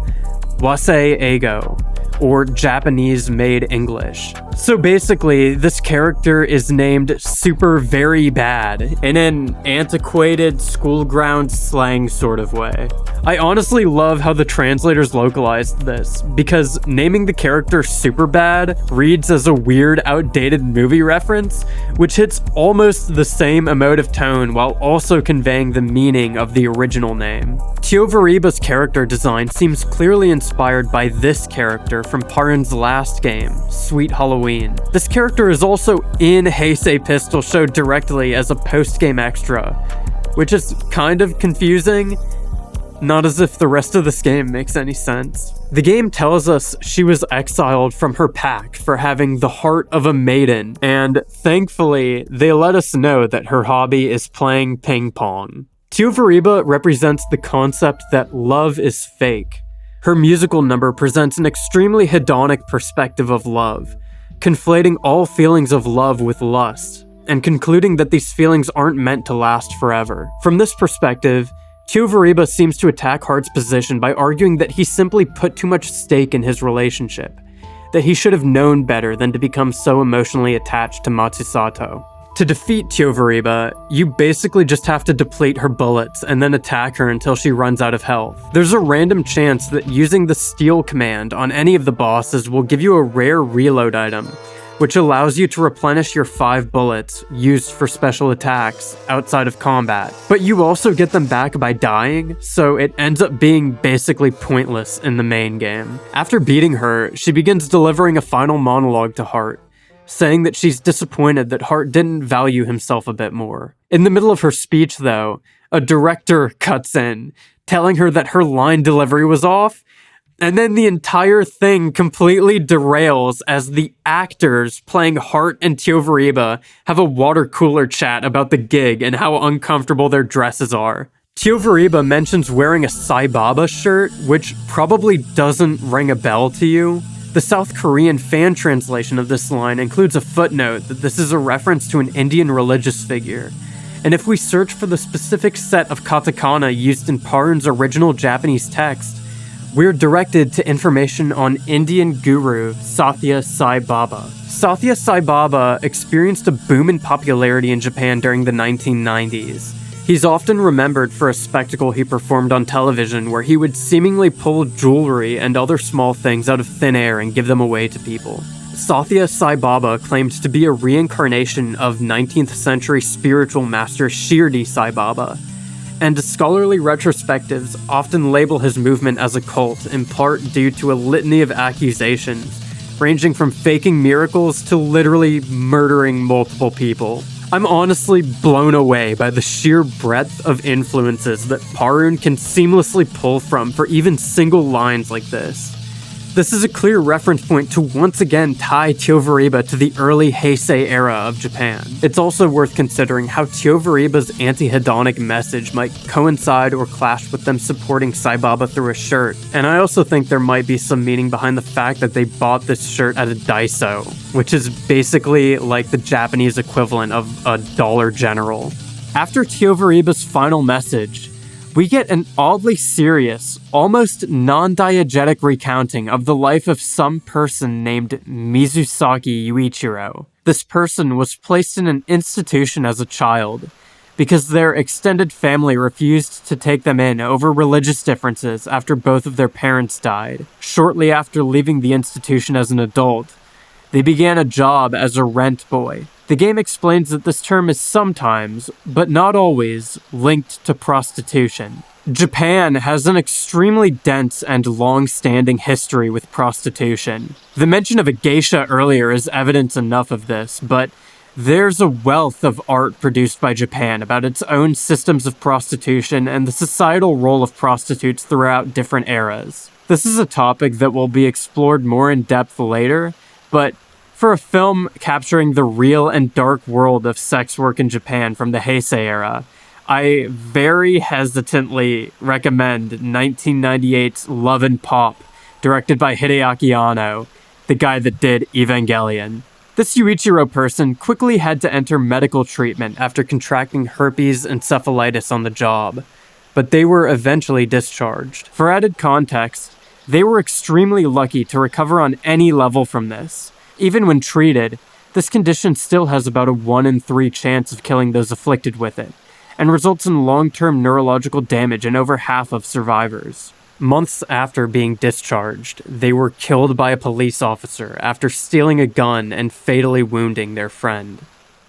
Wasei Eigo, or Japanese-made English. So basically, this character is named Super Very Bad in an antiquated school-ground slang sort of way. I honestly love how the translators localized this, because naming the character Super Bad reads as a weird, outdated movie reference, which hits almost the same emotive tone while also conveying the meaning of the original name. Kyovariba's character design seems clearly inspired by this character from Parun's last game, Sweet Halloween. This character is also in Heisei Pistol Show directly as a post-game extra, which is kind of confusing, not as if the rest of this game makes any sense. The game tells us she was exiled from her pack for having the heart of a maiden, and thankfully, they let us know that her hobby is playing ping pong. Kyovariba represents the concept that love is fake. Her musical number presents an extremely hedonic perspective of love, conflating all feelings of love with lust, and concluding that these feelings aren't meant to last forever. From this perspective, Kyovariba seems to attack Heart's position by arguing that he simply put too much stake in his relationship, that he should have known better than to become so emotionally attached to Matsusato. To defeat Tyovereba, you basically just have to deplete her bullets and then attack her until she runs out of health. There's a random chance that using the steal command on any of the bosses will give you a rare reload item, which allows you to replenish your 5 bullets used for special attacks outside of combat. But you also get them back by dying, so it ends up being basically pointless in the main game. After beating her, she begins delivering a final monologue to Heart, saying that she's disappointed that Heart didn't value himself a bit more. In the middle of her speech, though, a director cuts in, telling her that her line delivery was off, and then the entire thing completely derails as the actors playing Heart and Tyovereba have a water cooler chat about the gig and how uncomfortable their dresses are. Tyovereba mentions wearing a Sai Baba shirt, which probably doesn't ring a bell to you. The South Korean fan translation of this line includes a footnote that this is a reference to an Indian religious figure. And if we search for the specific set of katakana used in Parun's original Japanese text, we're directed to information on Indian guru Sathya Sai Baba. Sathya Sai Baba experienced a boom in popularity in Japan during the 1990s. He's often remembered for a spectacle he performed on television where he would seemingly pull jewelry and other small things out of thin air and give them away to people. Sathya Sai Baba claimed to be a reincarnation of 19th century spiritual master Shirdi Sai Baba, and scholarly retrospectives often label his movement as a cult, in part due to a litany of accusations, ranging from faking miracles to literally murdering multiple people. I'm honestly blown away by the sheer breadth of influences that Parun can seamlessly pull from for even single lines like this. This is a clear reference point to once again tie Tyovereba to the early Heisei era of Japan. It's also worth considering how Tyovereba's anti-hedonic message might coincide or clash with them supporting Sai Baba through a shirt, and I also think there might be some meaning behind the fact that they bought this shirt at a Daiso, which is basically like the Japanese equivalent of a Dollar General. After Tyovereba's final message, we get an oddly serious, almost non-diegetic recounting of the life of some person named Mizusaki Yuichiro. This person was placed in an institution as a child because their extended family refused to take them in over religious differences after both of their parents died. Shortly after leaving the institution as an adult, they began a job as a rent boy. The game explains that this term is sometimes, but not always, linked to prostitution. Japan has an extremely dense and long-standing history with prostitution. The mention of a geisha earlier is evidence enough of this, but there's a wealth of art produced by Japan about its own systems of prostitution and the societal role of prostitutes throughout different eras. This is a topic that will be explored more in depth later, but for a film capturing the real and dark world of sex work in Japan from the Heisei era, I very hesitantly recommend 1998's Love and Pop, directed by Hideaki Anno, the guy that did Evangelion. This Yuichiro person quickly had to enter medical treatment after contracting herpes encephalitis on the job, but they were eventually discharged. For added context, they were extremely lucky to recover on any level from this. Even when treated, this condition still has about a 1 in 3 chance of killing those afflicted with it, and results in long-term neurological damage in over half of survivors. Months after being discharged, they were killed by a police officer after stealing a gun and fatally wounding their friend.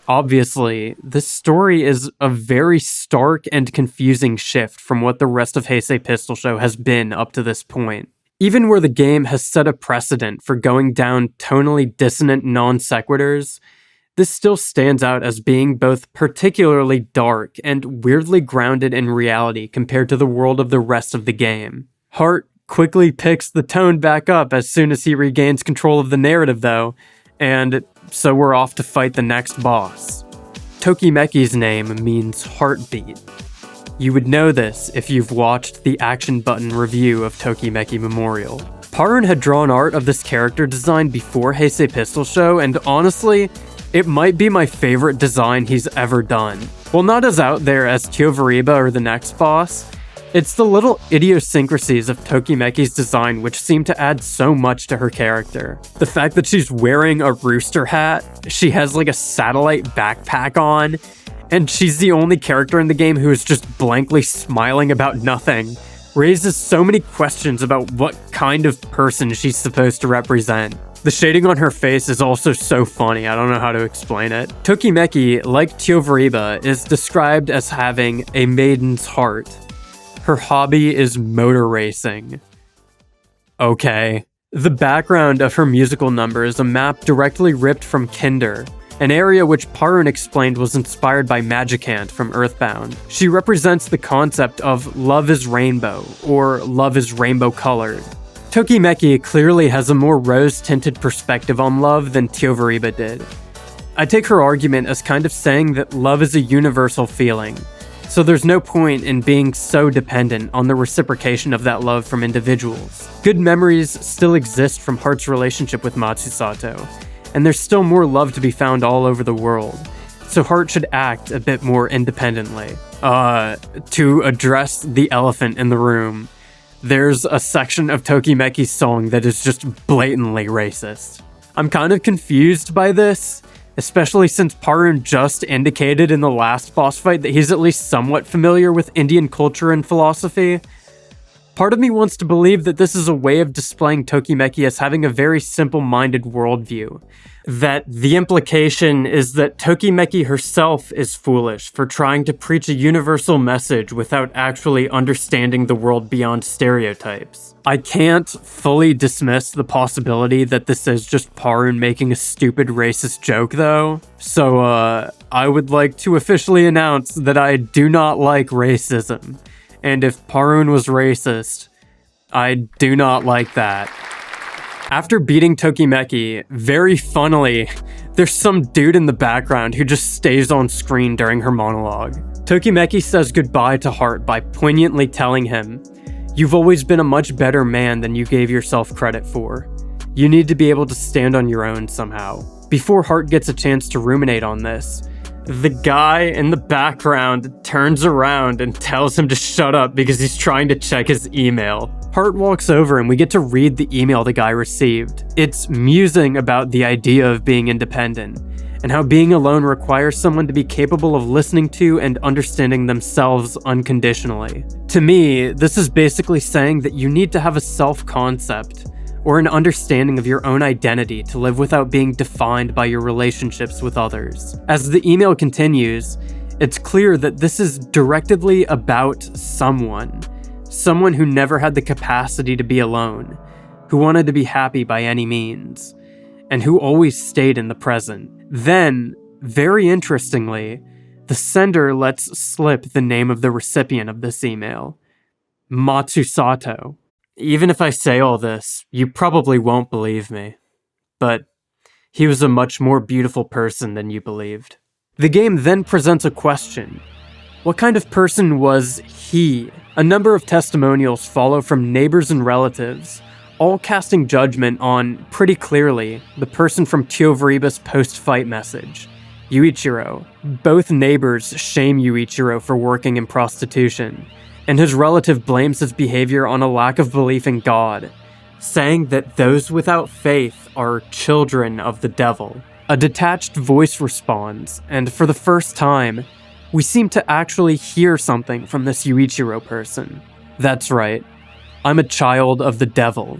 Obviously, this story is a very stark and confusing shift from what the rest of Heisei Pistol Show has been up to this point. Even where the game has set a precedent for going down tonally dissonant non-sequiturs, this still stands out as being both particularly dark and weirdly grounded in reality compared to the world of the rest of the game. Heart quickly picks the tone back up as soon as he regains control of the narrative though, and so we're off to fight the next boss. Tokimeki's name means heartbeat. You would know this if you've watched the Action Button review of Tokimeki Memorial. Parun had drawn art of this character design before Heisei Pistol Show, and honestly, it might be my favorite design he's ever done. While not as out there as Tyovereba or the next boss, It's the little idiosyncrasies of Tokimeki's design which seem to add so much to her character. The fact that she's wearing a rooster hat, she has like a satellite backpack on, and she's the only character in the game who is just blankly smiling about nothing, raises so many questions about what kind of person she's supposed to represent. The shading on her face is also so funny, I don't know how to explain it. Tokimeki, like Tyovariba, is described as having a maiden's heart. Her hobby is motor racing. Okay. The background of her musical number is a map directly ripped from Kinder, an area which Parun explained was inspired by Magicant from Earthbound. She represents the concept of love is rainbow, or love is rainbow colored. Tokimeki clearly has a more rose-tinted perspective on love than Tyovariba did. I take her argument as kind of saying that love is a universal feeling, so there's no point in being so dependent on the reciprocation of that love from individuals. Good memories still exist from Heart's relationship with Matsusato, and there's still more love to be found all over the world, so Heart should act a bit more independently. To address the elephant in the room, there's a section of Tokimeki's song that is just blatantly racist. I'm kind of confused by this, especially since Parun just indicated in the last boss fight that he's at least somewhat familiar with Indian culture and philosophy. Part of me wants to believe that this is a way of displaying Tokimeki as having a very simple-minded worldview. That the implication is that Tokimeki herself is foolish for trying to preach a universal message without actually understanding the world beyond stereotypes. I can't fully dismiss the possibility that this is just Parun making a stupid racist joke though. So I would like to officially announce that I do not like racism. And if Parun was racist, I do not like that. After beating Tokimeki, very funnily, there's some dude in the background who just stays on screen during her monologue. Tokimeki says goodbye to Heart by poignantly telling him, "You've always been a much better man than you gave yourself credit for. You need to be able to stand on your own somehow." Before Heart gets a chance to ruminate on this, the guy in the background turns around and tells him to shut up because he's trying to check his email. Heart walks over and we get to read the email the guy received. It's musing about the idea of being independent, and how being alone requires someone to be capable of listening to and understanding themselves unconditionally. To me, this is basically saying that you need to have a self-concept, or an understanding of your own identity to live without being defined by your relationships with others. As the email continues, it's clear that this is directly about someone who never had the capacity to be alone, who wanted to be happy by any means, and who always stayed in the present. Then, very interestingly, the sender lets slip the name of the recipient of this email, Matsusato. Even if I say all this, you probably won't believe me. But he was a much more beautiful person than you believed. The game then presents a question. What kind of person was he? A number of testimonials follow from neighbors and relatives, all casting judgment on, pretty clearly, the person from Tyovariba's post-fight message, Yuichiro. Both neighbors shame Yuichiro for working in prostitution, and his relative blames his behavior on a lack of belief in God, saying that those without faith are children of the devil. A detached voice responds, and for the first time, we seem to actually hear something from this Yuichiro person. That's right, I'm a child of the devil.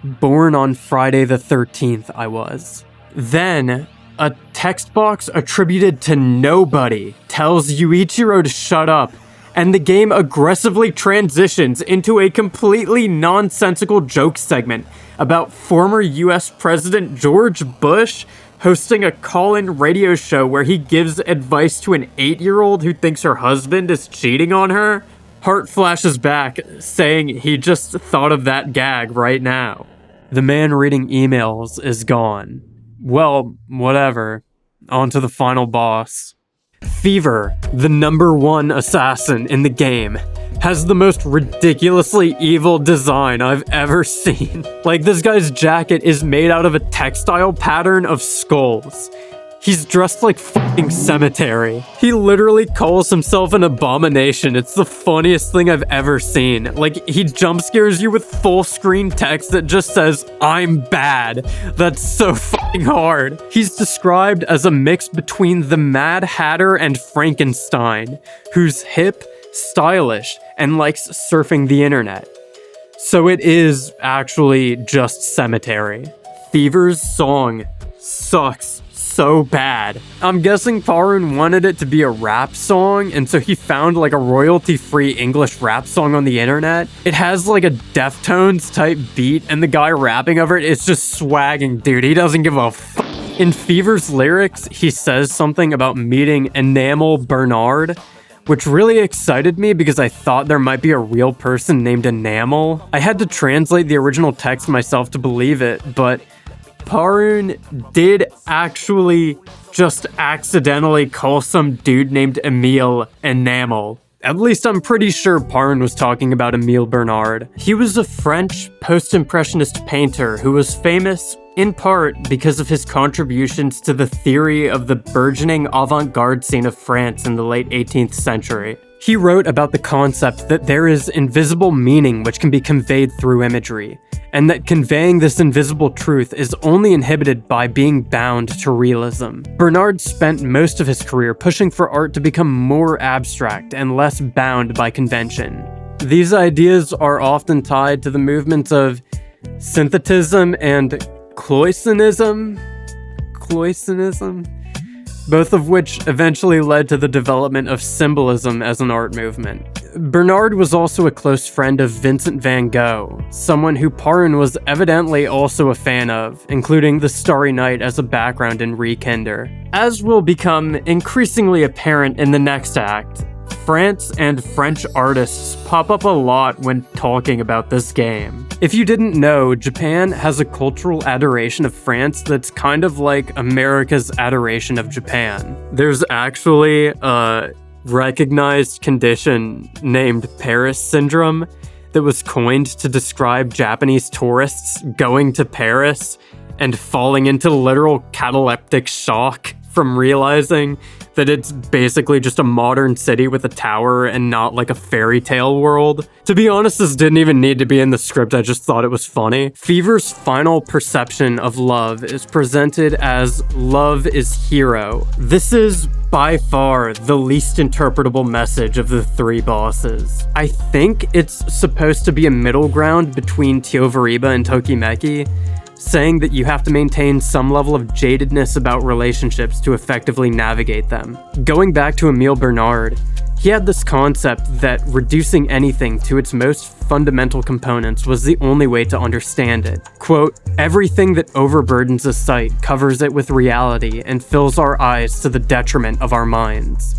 Born on Friday the 13th, I was. Then, a text box attributed to nobody tells Yuichiro to shut up, and the game aggressively transitions into a completely nonsensical joke segment about former US President George Bush hosting a call-in radio show where he gives advice to an 8-year-old who thinks her husband is cheating on her. Heart flashes back, saying he just thought of that gag right now. The man reading emails is gone. Well, whatever. On to the final boss. Fever, the #1 assassin in the game, has the most ridiculously evil design I've ever seen. Like, this guy's jacket is made out of a textile pattern of skulls. He's dressed like fucking cemetery. He literally calls himself an abomination. It's the funniest thing I've ever seen. Like, he jump scares you with full screen text that just says, "I'm bad." That's so fucking hard. He's described as a mix between the Mad Hatter and Frankenstein, who's hip, stylish, and likes surfing the internet. So it is actually just cemetery. Fever's song sucks so bad. I'm guessing Parun wanted it to be a rap song, and so he found like a royalty-free English rap song on the internet. It has like a Deftones type beat, and the guy rapping over it is just swagging, dude. He doesn't give a fuck. In Fever's lyrics, he says something about meeting Enamel Bernard, which really excited me because I thought there might be a real person named Enamel. I had to translate the original text myself to believe it, but Parun did actually just accidentally call some dude named Emile Enamel. At least I'm pretty sure Parun was talking about Emile Bernard. He was a French post-impressionist painter who was famous in part because of his contributions to the theory of the burgeoning avant-garde scene of France in the late 18th century. He wrote about the concept that there is invisible meaning which can be conveyed through imagery, and that conveying this invisible truth is only inhibited by being bound to realism. Bernard spent most of his career pushing for art to become more abstract and less bound by convention. These ideas are often tied to the movements of synthetism and Cloisonnism, both of which eventually led to the development of symbolism as an art movement. Bernard was also a close friend of Vincent van Gogh, someone who Parun was evidently also a fan of, including the Starry Night as a background in Rekinder. As will become increasingly apparent in the next act, France and French artists pop up a lot when talking about this game. If you didn't know, Japan has a cultural adoration of France that's kind of like America's adoration of Japan. There's actually a recognized condition named Paris syndrome that was coined to describe Japanese tourists going to Paris and falling into literal cataleptic shock from realizing that it's basically just a modern city with a tower and not like a fairy tale world. To be honest, this didn't even need to be in the script, I just thought it was funny. Fever's final perception of love is presented as love is hero. This is by far the least interpretable message of the three bosses. I think it's supposed to be a middle ground between Teovariba and Tokimeki, saying that you have to maintain some level of jadedness about relationships to effectively navigate them. Going back to Emile Bernard, he had this concept that reducing anything to its most fundamental components was the only way to understand it. Quote, "Everything that overburdens a sight covers it with reality and fills our eyes to the detriment of our minds.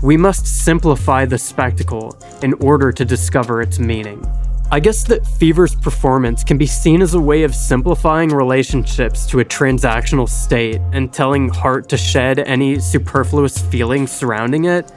We must simplify the spectacle in order to discover its meaning." I guess that Fever's performance can be seen as a way of simplifying relationships to a transactional state and telling Heart to shed any superfluous feelings surrounding it.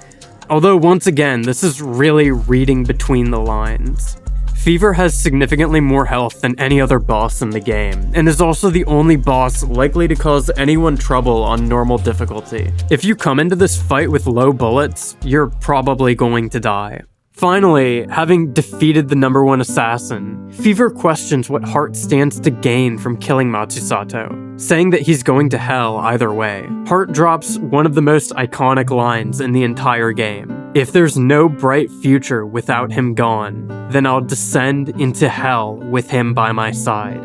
Although once again, this is really reading between the lines. Fever has significantly more health than any other boss in the game, and is also the only boss likely to cause anyone trouble on normal difficulty. If you come into this fight with low bullets, you're probably going to die. Finally, having defeated the number one assassin, Fever questions what Heart stands to gain from killing Matsusato, saying that he's going to hell either way. Heart drops one of the most iconic lines in the entire game. "If there's no bright future without him gone, then I'll descend into hell with him by my side.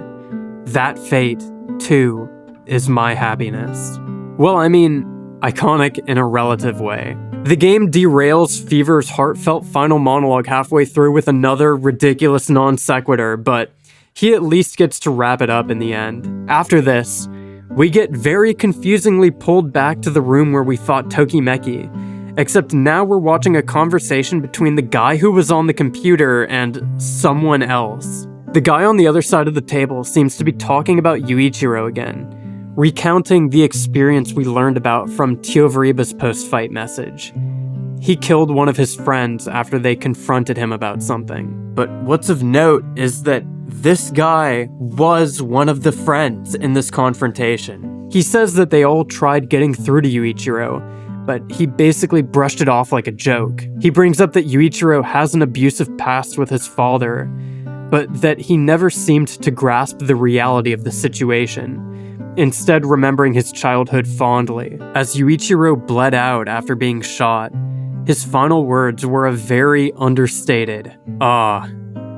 That fate, too, is my happiness." Well, I mean, iconic in a relative way. The game derails Fever's heartfelt final monologue halfway through with another ridiculous non sequitur, but he at least gets to wrap it up in the end. After this, we get very confusingly pulled back to the room where we fought Tokimeki, except now we're watching a conversation between the guy who was on the computer and someone else. The guy on the other side of the table seems to be talking about Yuichiro again, recounting the experience we learned about from Teovariba's post-fight message. He killed one of his friends after they confronted him about something. But what's of note is that this guy was one of the friends in this confrontation. He says that they all tried getting through to Yuichiro, but he basically brushed it off like a joke. He brings up that Yuichiro has an abusive past with his father, but that he never seemed to grasp the reality of the situation, instead remembering his childhood fondly. As Yuichiro bled out after being shot, his final words were a very understated, "Ah,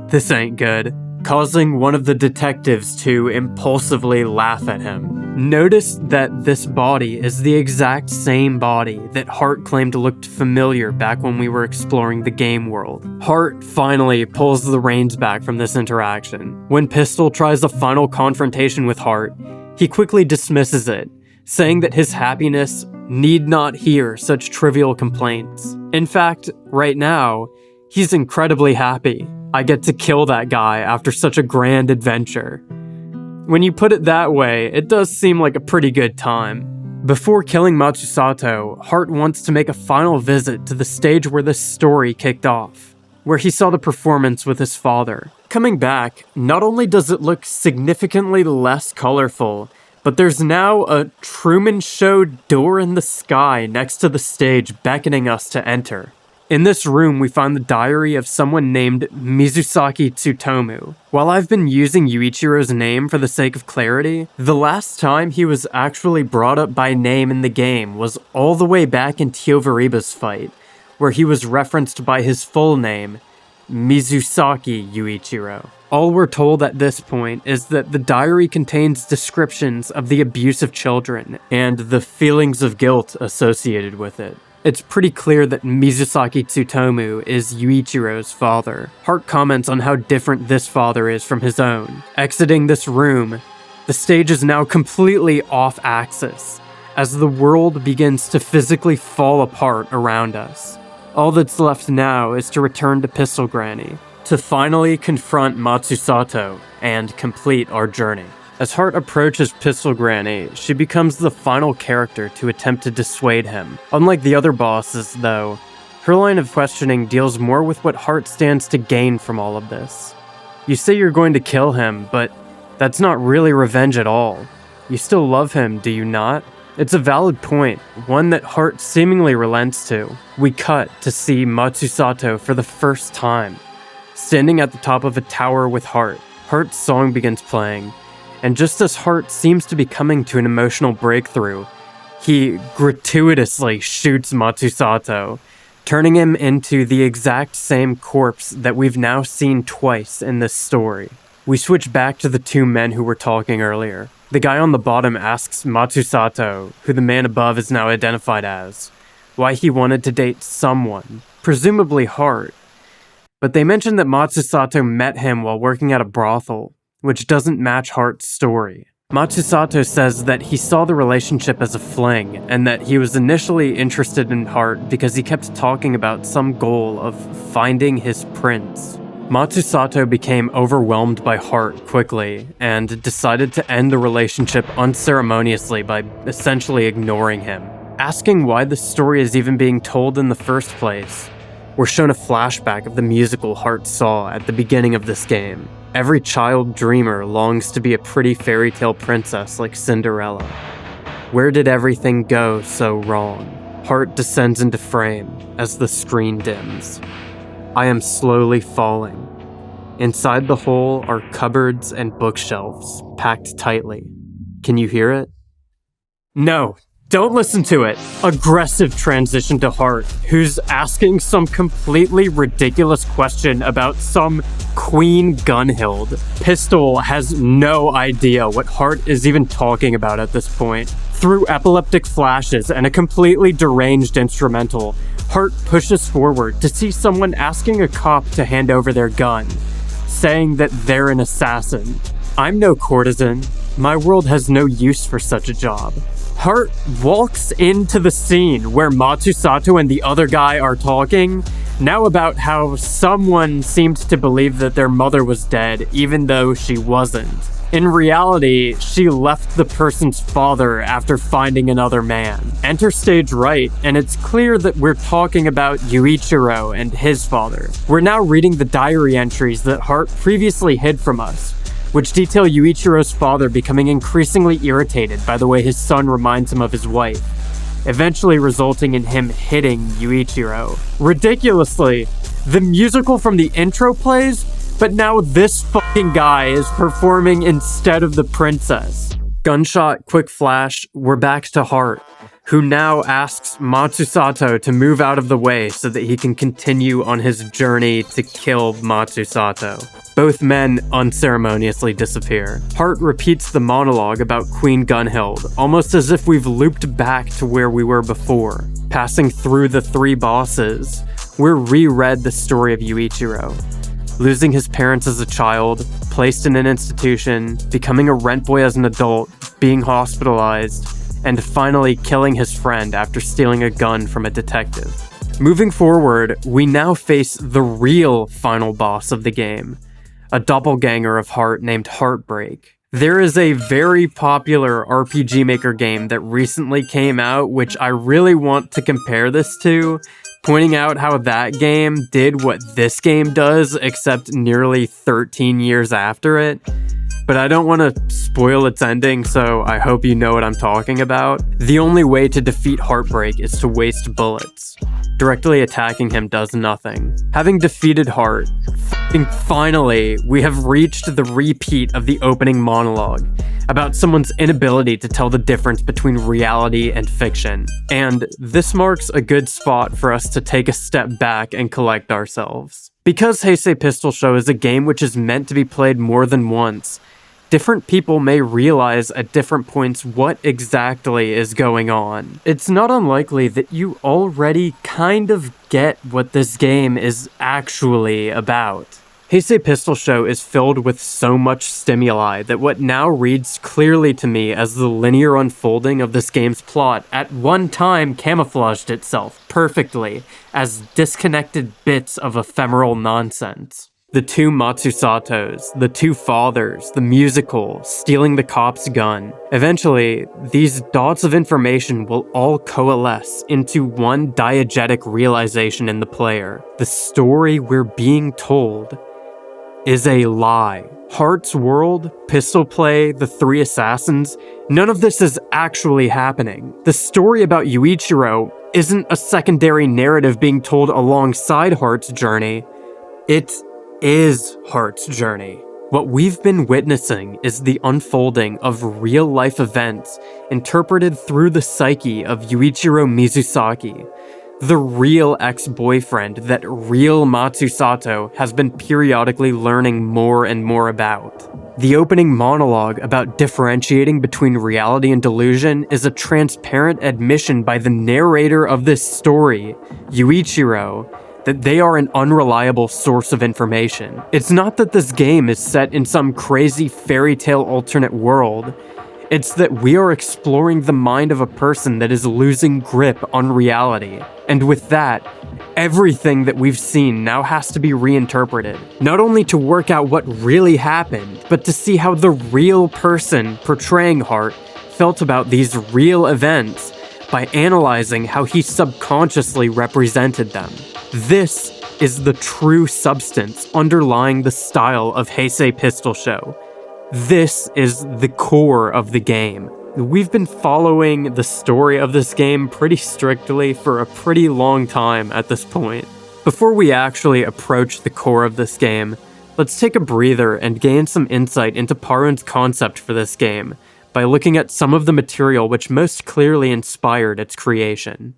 this ain't good," causing one of the detectives to impulsively laugh at him. Notice that this body is the exact same body that Hart claimed looked familiar back when we were exploring the game world. Hart finally pulls the reins back from this interaction. When Pistol tries a final confrontation with Hart, he quickly dismisses it, saying that his happiness need not hear such trivial complaints. In fact, right now, he's incredibly happy. I get to kill that guy after such a grand adventure. When you put it that way, it does seem like a pretty good time. Before killing Matsusato, Hart wants to make a final visit to the stage where this story kicked off, where he saw the performance with his father. Coming back, not only does it look significantly less colorful, but there's now a Truman Show door in the sky next to the stage beckoning us to enter. In this room, we find the diary of someone named Mizusaki Tsutomu. While I've been using Yuichiro's name for the sake of clarity, the last time he was actually brought up by name in the game was all the way back in Kyovariba's fight, where he was referenced by his full name, Mizusaki Yuichiro. All we're told at this point is that the diary contains descriptions of the abuse of children and the feelings of guilt associated with it. It's pretty clear that Mizusaki Tsutomu is Yuichiro's father. Hart comments on how different this father is from his own. Exiting this room, the stage is now completely off axis, as the world begins to physically fall apart around us. All that's left now is to return to Pistol Granny, to finally confront Matsusato and complete our journey. As Hart approaches Pistol Granny, she becomes the final character to attempt to dissuade him. Unlike the other bosses, though, her line of questioning deals more with what Hart stands to gain from all of this. You say you're going to kill him, but that's not really revenge at all. You still love him, do you not? It's a valid point, one that Hart seemingly relents to. We cut to see Matsusato for the first time, standing at the top of a tower with Hart. Hart's song begins playing, and just as Hart seems to be coming to an emotional breakthrough, he gratuitously shoots Matsusato, turning him into the exact same corpse that we've now seen twice in this story. We switch back to the two men who were talking earlier. The guy on the bottom asks Matsusato, who the man above is now identified as, why he wanted to date someone, presumably Hart. But they mention that Matsusato met him while working at a brothel, which doesn't match Hart's story. Matsusato says that he saw the relationship as a fling, and that he was initially interested in Hart because he kept talking about some goal of finding his prince. Matsusato became overwhelmed by Hart quickly, and decided to end the relationship unceremoniously by essentially ignoring him. Asking why the story is even being told in the first place, we're shown a flashback of the musical Hart saw at the beginning of this game. Every child dreamer longs to be a pretty fairy tale princess like Cinderella. Where did everything go so wrong? Hart descends into frame as the screen dims. I am slowly falling. Inside the hole are cupboards and bookshelves, packed tightly. Can you hear it? No, don't listen to it. Aggressive transition to Hart, who's asking some completely ridiculous question about some Queen Gunhild. Pistol has no idea what Hart is even talking about at this point. Through epileptic flashes and a completely deranged instrumental, Hart pushes forward to see someone asking a cop to hand over their gun, saying that they're an assassin. I'm no courtesan. My world has no use for such a job. Hart walks into the scene where Matsusato and the other guy are talking, now about how someone seemed to believe that their mother was dead, even though she wasn't. In reality, she left the person's father after finding another man. Enter stage right, and it's clear that we're talking about Yuichiro and his father. We're now reading the diary entries that Hart previously hid from us, which detail Yuichiro's father becoming increasingly irritated by the way his son reminds him of his wife, eventually resulting in him hitting Yuichiro. Ridiculously, the musical from the intro plays, but now this fucking guy is performing instead of the princess. Gunshot, quick flash, we're back to Heart, who now asks Matsusato to move out of the way so that he can continue on his journey to kill Matsusato. Both men unceremoniously disappear. Heart repeats the monologue about Queen Gunhild, almost as if we've looped back to where we were before. Passing through the three bosses, we're reread the story of Yuichiro. Losing his parents as a child, placed in an institution, becoming a rent boy as an adult, being hospitalized, and finally killing his friend after stealing a gun from a detective. Moving forward, we now face the real final boss of the game, a doppelganger of Heart named Heartbreak. There is a very popular RPG Maker game that recently came out, which I really want to compare this to, pointing out how that game did what this game does, except nearly 13 years after it. But I don't want to spoil its ending, so I hope you know what I'm talking about. The only way to defeat Heartbreak is to waste bullets. Directly attacking him does nothing. Having defeated Heart, finally, we have reached the repeat of the opening monologue about someone's inability to tell the difference between reality and fiction. And this marks a good spot for us to take a step back and collect ourselves. Because Heisei Pistol Show is a game which is meant to be played more than once, different people may realize at different points what exactly is going on. It's not unlikely that you already kind of get what this game is actually about. Heisei Pistol Show is filled with so much stimuli that what now reads clearly to me as the linear unfolding of this game's plot at one time camouflaged itself perfectly as disconnected bits of ephemeral nonsense. The two Matsusatos, the two fathers, the musical, stealing the cop's gun. Eventually, these dots of information will all coalesce into one diegetic realization in the player. The story we're being told is a lie. Heart's world, pistol play, the three assassins, none of this is actually happening. The story about Yuichiro isn't a secondary narrative being told alongside Heart's journey. It is Heart's journey. What we've been witnessing is the unfolding of real-life events interpreted through the psyche of Yuichiro Mizusaki, the real ex-boyfriend that real Matsusato has been periodically learning more and more about. The opening monologue about differentiating between reality and delusion is a transparent admission by the narrator of this story, Yuichiro, that they are an unreliable source of information. It's not that this game is set in some crazy fairy tale alternate world. It's that we are exploring the mind of a person that is losing grip on reality. And with that, everything that we've seen now has to be reinterpreted. Not only to work out what really happened, but to see how the real person portraying Heart felt about these real events by analyzing how he subconsciously represented them. This is the true substance underlying the style of Heisei Pistol Show. This is the core of the game. We've been following the story of this game pretty strictly for a pretty long time at this point. Before we actually approach the core of this game, let's take a breather and gain some insight into Parun's concept for this game by looking at some of the material which most clearly inspired its creation.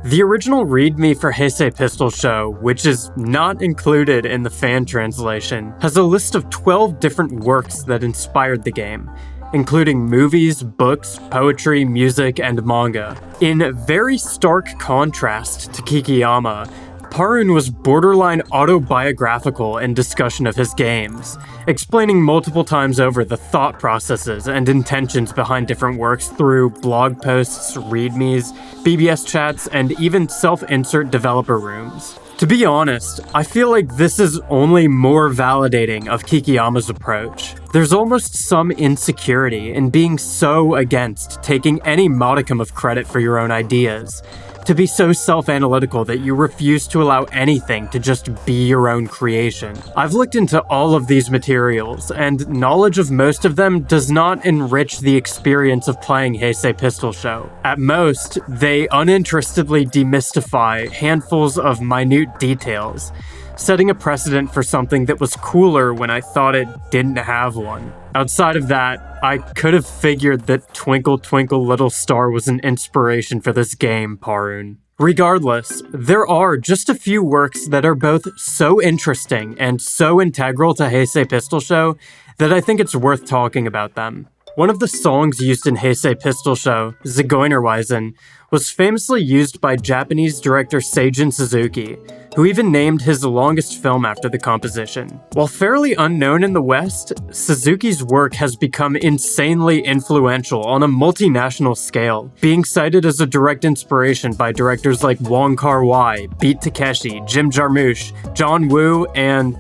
The original README for Heisei Pistol Show, which is not included in the fan translation, has a list of 12 different works that inspired the game, including movies, books, poetry, music, and manga. In very stark contrast to Kikiyama, Parun was borderline autobiographical in discussion of his games, explaining multiple times over the thought processes and intentions behind different works through blog posts, readmes, BBS chats, and even self-insert developer rooms. To be honest, I feel like this is only more validating of Kikiyama's approach. There's almost some insecurity in being so against taking any modicum of credit for your own ideas, to be so self-analytical that you refuse to allow anything to just be your own creation. I've looked into all of these materials, and knowledge of most of them does not enrich the experience of playing Heisei Pistol Show. At most, they uninterestedly demystify handfuls of minute details, setting a precedent for something that was cooler when I thought it didn't have one. Outside of that, I could have figured that Twinkle Twinkle Little Star was an inspiration for this game, Parun. Regardless, there are just a few works that are both so interesting and so integral to Heisei Pistol Show that I think it's worth talking about them. One of the songs used in Heisei Pistol Show, Zigeunerweisen, was famously used by Japanese director Seijun Suzuki, who even named his longest film after the composition. While fairly unknown in the West, Suzuki's work has become insanely influential on a multinational scale, being cited as a direct inspiration by directors like Wong Kar-wai, Beat Takeshi, Jim Jarmusch, John Woo, and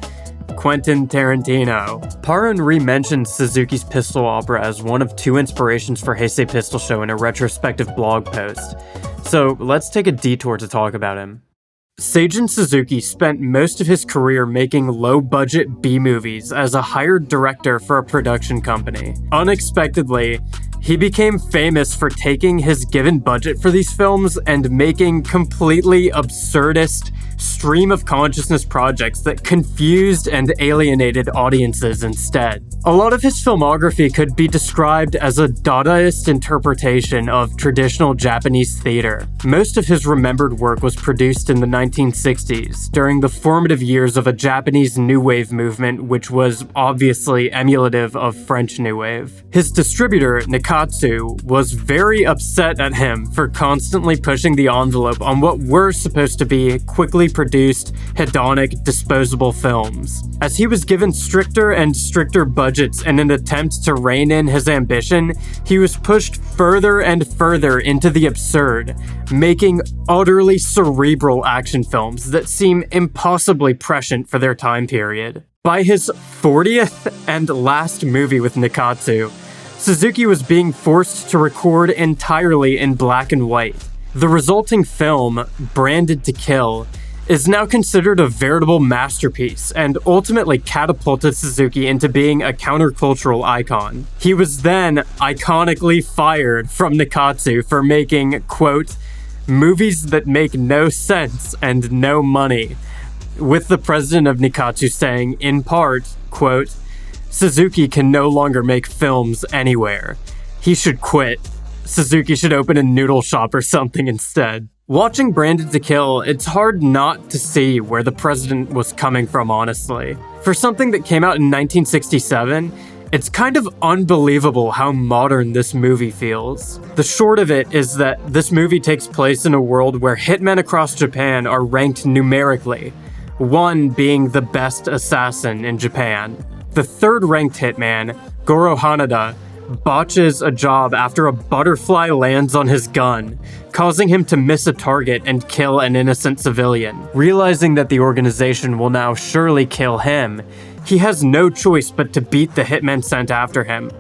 Quentin Tarantino. Parun re-mentioned Suzuki's Pistol Opera as one of two inspirations for Heisei Pistol Show in a retrospective blog post, so let's take a detour to talk about him. Seijun Suzuki spent most of his career making low-budget B-movies as a hired director for a production company. Unexpectedly, he became famous for taking his given budget for these films and making completely absurdist, stream-of-consciousness projects that confused and alienated audiences instead. A lot of his filmography could be described as a Dadaist interpretation of traditional Japanese theater. Most of his remembered work was produced in the 1960s, during the formative years of a Japanese New Wave movement which was obviously emulative of French New Wave. His distributor, Nikatsu, was very upset at him for constantly pushing the envelope on what were supposed to be quickly produced, hedonic, disposable films. As he was given stricter and stricter budgets in an attempt to rein in his ambition, he was pushed further and further into the absurd, making utterly cerebral action films that seem impossibly prescient for their time period. By his 40th and last movie with Nikatsu, Suzuki was being forced to record entirely in black and white. The resulting film, Branded to Kill, is now considered a veritable masterpiece and ultimately catapulted Suzuki into being a countercultural icon. He was then iconically fired from Nikatsu for making, quote, movies that make no sense and no money, with the president of Nikatsu saying, in part, quote, Suzuki can no longer make films anywhere. He should quit. Suzuki should open a noodle shop or something instead. Watching Branded to Kill, it's hard not to see where the president was coming from, honestly. For something that came out in 1967, it's kind of unbelievable how modern this movie feels. The short of it is that this movie takes place in a world where hitmen across Japan are ranked numerically, one being the best assassin in Japan. The third-ranked hitman, Goro Hanada, botches a job after a butterfly lands on his gun, causing him to miss a target and kill an innocent civilian. Realizing that the organization will now surely kill him, he has no choice but to beat the hitmen sent after him,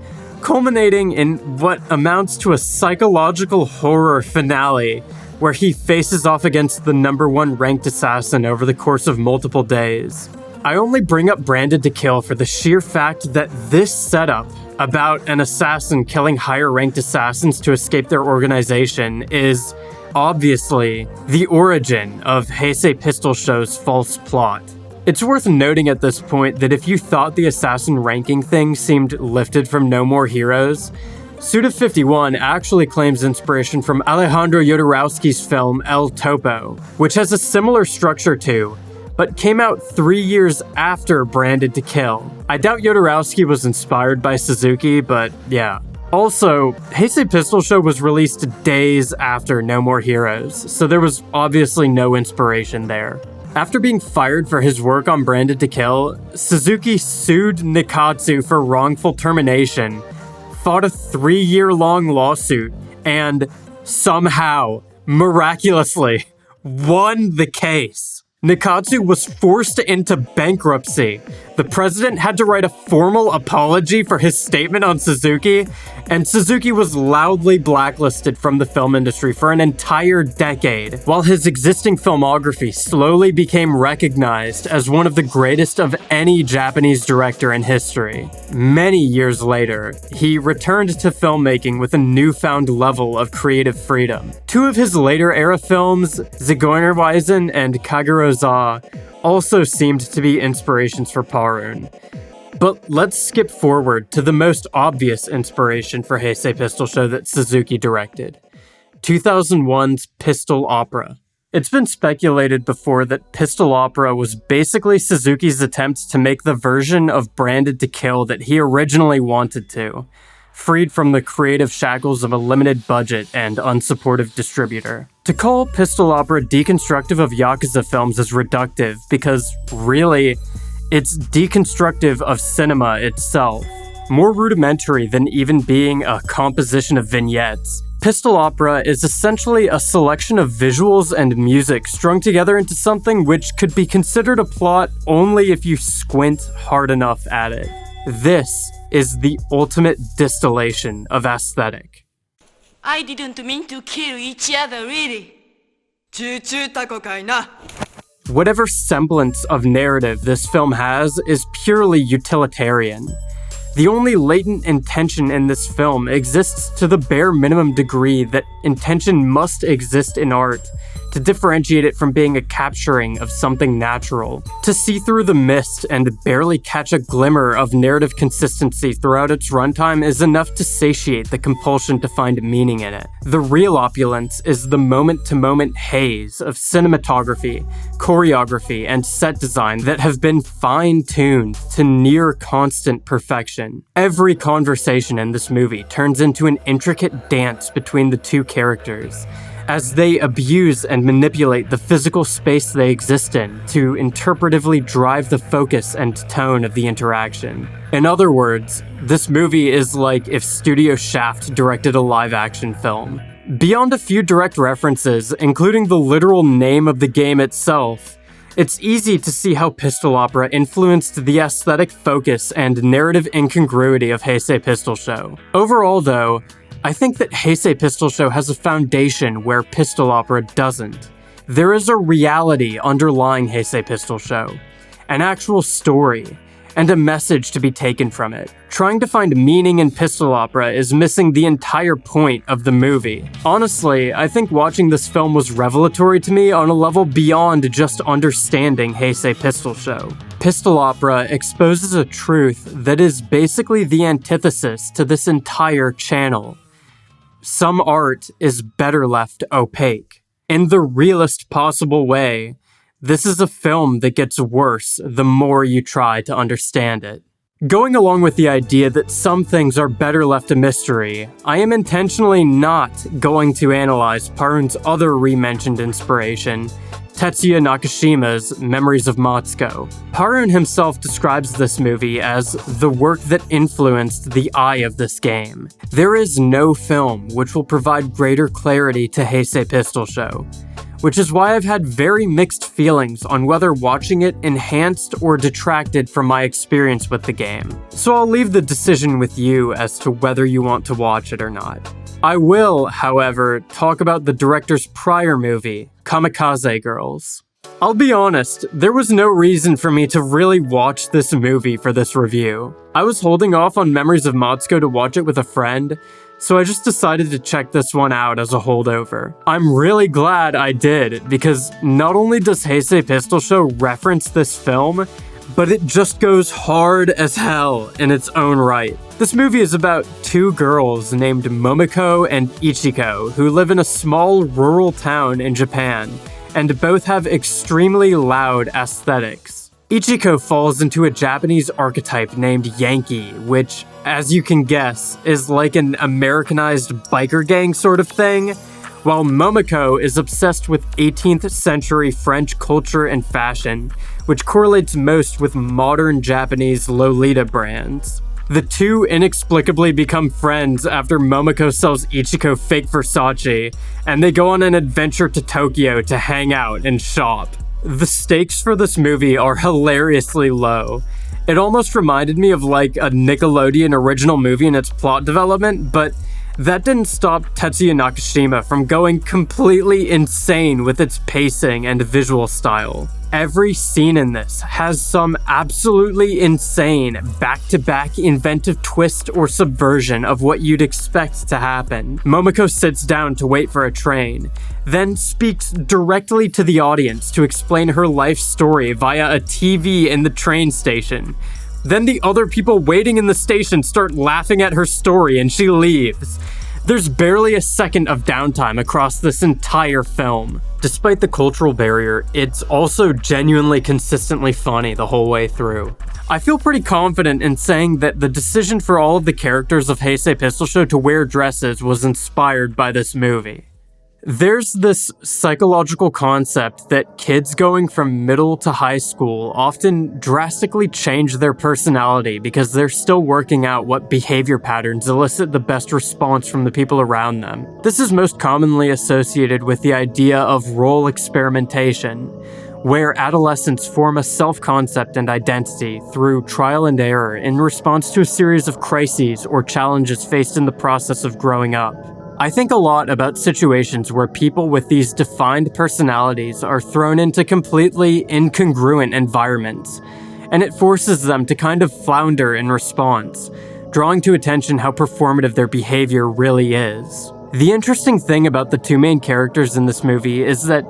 culminating in what amounts to a psychological horror finale where he faces off against the #1 ranked assassin over the course of multiple days. I only bring up Branded to Kill for the sheer fact that this setup about an assassin killing higher-ranked assassins to escape their organization is obviously the origin of Heisei Pistol Show's false plot. It's worth noting at this point that if you thought the assassin ranking thing seemed lifted from No More Heroes, Suda51 actually claims inspiration from Alejandro Jodorowsky's film El Topo, which has a similar structure to, but came out 3 years after Branded to Kill. I doubt Jodorowsky was inspired by Suzuki, but yeah. Also, Heisei Pistol Show was released days after No More Heroes, so there was obviously no inspiration there. After being fired for his work on Branded to Kill, Suzuki sued Nikatsu for wrongful termination, fought a 3-year-long lawsuit, and somehow, miraculously, won the case. Nikatsu was forced into bankruptcy. The president had to write a formal apology for his statement on Suzuki, and Suzuki was loudly blacklisted from the film industry for an entire decade, while his existing filmography slowly became recognized as one of the greatest of any Japanese director in history. Many years later, he returned to filmmaking with a newfound level of creative freedom. Two of his later era films, Zigeunerweisen and Kagerosa, also seemed to be inspirations for Parun. But let's skip forward to the most obvious inspiration for Heisei Pistol Show that Suzuki directed, 2001's Pistol Opera. It's been speculated before that Pistol Opera was basically Suzuki's attempt to make the version of Branded to Kill that he originally wanted to, freed from the creative shackles of a limited budget and unsupportive distributor. To call Pistol Opera deconstructive of Yakuza films is reductive because, really, it's deconstructive of cinema itself. More rudimentary than even being a composition of vignettes, Pistol Opera is essentially a selection of visuals and music strung together into something which could be considered a plot only if you squint hard enough at it. This is the ultimate distillation of aesthetic. I didn't mean to kill each other, really. Whatever semblance of narrative this film has is purely utilitarian. The only latent intention in this film exists to the bare minimum degree that intention must exist in art to differentiate it from being a capturing of something natural. To see through the mist and barely catch a glimmer of narrative consistency throughout its runtime is enough to satiate the compulsion to find meaning in it. The real opulence is the moment-to-moment haze of cinematography, choreography, and set design that have been fine-tuned to near constant perfection. Every conversation in this movie turns into an intricate dance between the two characters, as they abuse and manipulate the physical space they exist in to interpretively drive the focus and tone of the interaction. In other words, this movie is like if Studio Shaft directed a live-action film. Beyond a few direct references, including the literal name of the game itself, it's easy to see how Pistol Opera influenced the aesthetic focus and narrative incongruity of Heisei Pistol Show. Overall, though, I think that Heisei Pistol Show has a foundation where Pistol Opera doesn't. There is a reality underlying Heisei Pistol Show, an actual story, and a message to be taken from it. Trying to find meaning in Pistol Opera is missing the entire point of the movie. Honestly, I think watching this film was revelatory to me on a level beyond just understanding Heisei Pistol Show. Pistol Opera exposes a truth that is basically the antithesis to this entire channel. Some art is better left opaque. In the realest possible way, this is a film that gets worse the more you try to understand it. Going along with the idea that some things are better left a mystery, I am intentionally not going to analyze Parun's other re-mentioned inspiration, Tetsuya Nakashima's Memories of Matsuko. Parun himself describes this movie as the work that influenced the eye of this game. There is no film which will provide greater clarity to Heisei Pistol Show, which is why I've had very mixed feelings on whether watching it enhanced or detracted from my experience with the game. So I'll leave the decision with you as to whether you want to watch it or not. I will, however, talk about the director's prior movie, Kamikaze Girls. I'll be honest, there was no reason for me to really watch this movie for this review. I was holding off on Memories of Matsuko to watch it with a friend, so I just decided to check this one out as a holdover. I'm really glad I did, because not only does Heisei Pistol Show reference this film, but it just goes hard as hell in its own right. This movie is about two girls named Momoko and Ichiko who live in a small rural town in Japan, and both have extremely loud aesthetics. Ichiko falls into a Japanese archetype named Yankee, which, as you can guess, is like an Americanized biker gang sort of thing, while Momoko is obsessed with 18th century French culture and fashion, which correlates most with modern Japanese Lolita brands. The two inexplicably become friends after Momoko sells Ichiko fake Versace, and they go on an adventure to Tokyo to hang out and shop. The stakes for this movie are hilariously low. It almost reminded me of like a Nickelodeon original movie in its plot development, but that didn't stop Tetsuya Nakashima from going completely insane with its pacing and visual style. Every scene in this has some absolutely insane, back-to-back inventive twist or subversion of what you'd expect to happen. Momoko sits down to wait for a train, then speaks directly to the audience to explain her life story via a TV in the train station. Then the other people waiting in the station start laughing at her story and she leaves. There's barely a second of downtime across this entire film. Despite the cultural barrier, it's also genuinely consistently funny the whole way through. I feel pretty confident in saying that the decision for all of the characters of Heisei Pistol Show to wear dresses was inspired by this movie. There's this psychological concept that kids going from middle to high school often drastically change their personality because they're still working out what behavior patterns elicit the best response from the people around them. This is most commonly associated with the idea of role experimentation, where adolescents form a self-concept and identity through trial and error in response to a series of crises or challenges faced in the process of growing up. I think a lot about situations where people with these defined personalities are thrown into completely incongruent environments, and it forces them to kind of flounder in response, drawing to attention how performative their behavior really is. The interesting thing about the two main characters in this movie is that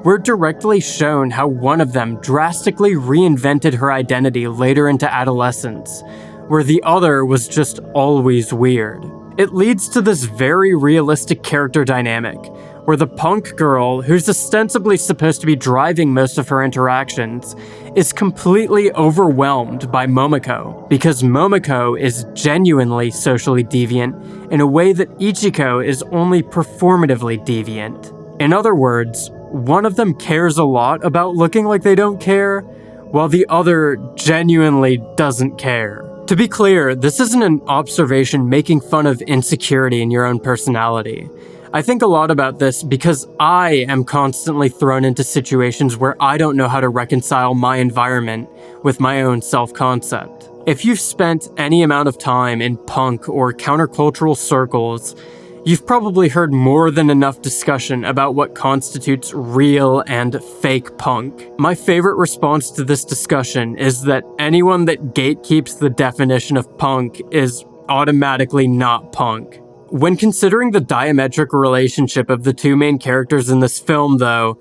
we're directly shown how one of them drastically reinvented her identity later into adolescence, where the other was just always weird. It leads to this very realistic character dynamic, where the punk girl, who's ostensibly supposed to be driving most of her interactions, is completely overwhelmed by Momoko, because Momoko is genuinely socially deviant in a way that Ichiko is only performatively deviant. In other words, one of them cares a lot about looking like they don't care, while the other genuinely doesn't care. To be clear, this isn't an observation making fun of insecurity in your own personality. I think a lot about this because I am constantly thrown into situations where I don't know how to reconcile my environment with my own self-concept. If you've spent any amount of time in punk or countercultural circles, you've probably heard more than enough discussion about what constitutes real and fake punk. My favorite response to this discussion is that anyone that gatekeeps the definition of punk is automatically not punk. When considering the diametric relationship of the two main characters in this film, though,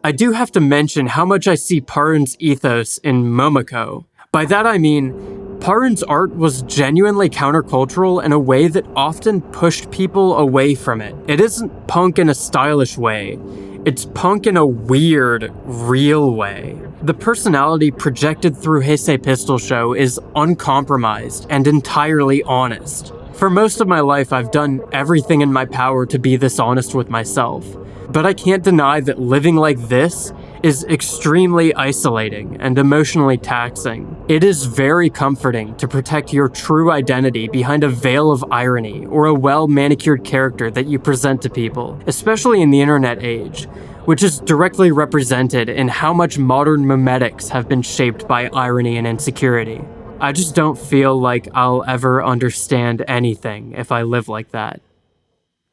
I do have to mention how much I see Parun's ethos in Momoko. By that I mean, Parun's art was genuinely countercultural in a way that often pushed people away from it. It isn't punk in a stylish way. It's punk in a weird, real way. The personality projected through Heisei Pistol Show is uncompromised and entirely honest. For most of my life, I've done everything in my power to be this honest with myself. But I can't deny that living like this is extremely isolating and emotionally taxing. It is very comforting to protect your true identity behind a veil of irony or a well-manicured character that you present to people, especially in the internet age, which is directly represented in how much modern memetics have been shaped by irony and insecurity. I just don't feel like I'll ever understand anything if I live like that.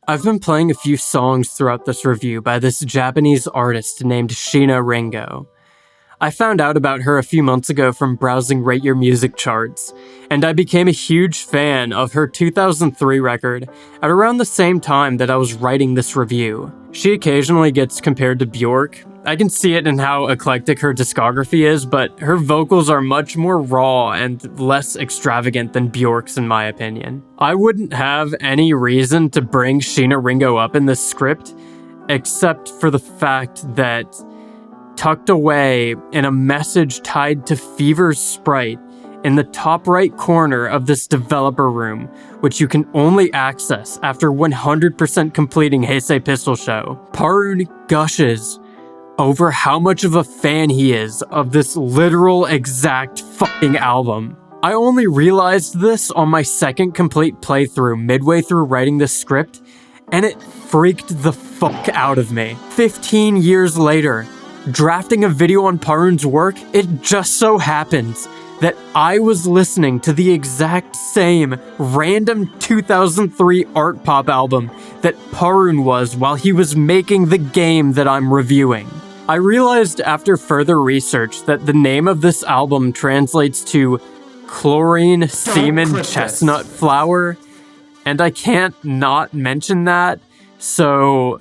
I've been playing a few songs throughout this review by this Japanese artist named Sheena Ringo. I found out about her a few months ago from browsing Rate Your Music charts, and I became a huge fan of her 2003 record at around the same time that I was writing this review. She occasionally gets compared to Bjork. I can see it in how eclectic her discography is, but her vocals are much more raw and less extravagant than Bjork's in my opinion. I wouldn't have any reason to bring Sheena Ringo up in this script, except for the fact that tucked away in a message tied to Fever's sprite in the top right corner of this developer room, which you can only access after 100% completing Heisei Pistol Show. Parun gushes over how much of a fan he is of this literal exact fucking album. I only realized this on my second complete playthrough midway through writing this script, and it freaked the fuck out of me. 15 years later, drafting a video on Parun's work, it just so happens that I was listening to the exact same random 2003 art pop album that Parun was while he was making the game that I'm reviewing. I realized after further research that the name of this album translates to chlorine semen chestnut flower, and I can't not mention that, so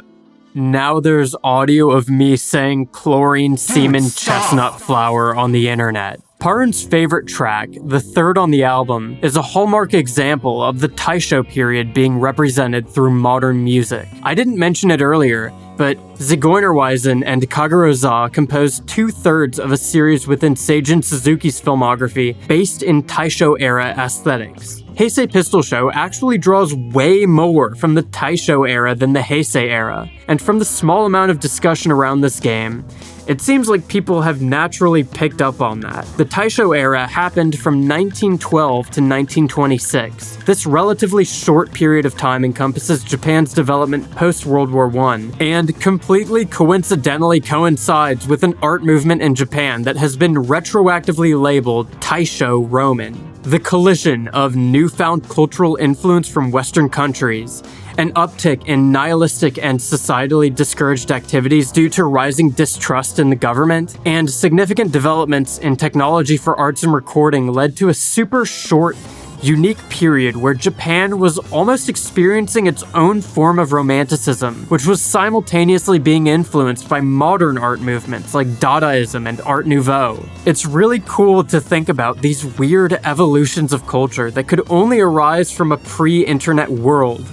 now there's audio of me saying chlorine semen chestnut flower on the internet. Parun's favorite track, the third on the album, is a hallmark example of the Taisho period being represented through modern music. I didn't mention it earlier, but Zigeunerweisen and Kagero-za composed 2/3 of a series within Seijun Suzuki's filmography based in Taisho-era aesthetics. Heisei Pistol Show actually draws way more from the Taisho era than the Heisei era, and from the small amount of discussion around this game, it seems like people have naturally picked up on that. The Taisho era happened from 1912 to 1926. This relatively short period of time encompasses Japan's development post-World War I, and completely coincidentally coincides with an art movement in Japan that has been retroactively labeled Taisho Roman. The collision of newfound cultural influence from Western countries, an uptick in nihilistic and societally discouraged activities due to rising distrust in the government, and significant developments in technology for arts and recording led to a super short, unique period where Japan was almost experiencing its own form of romanticism, which was simultaneously being influenced by modern art movements like Dadaism and Art Nouveau. It's really cool to think about these weird evolutions of culture that could only arise from a pre-internet world,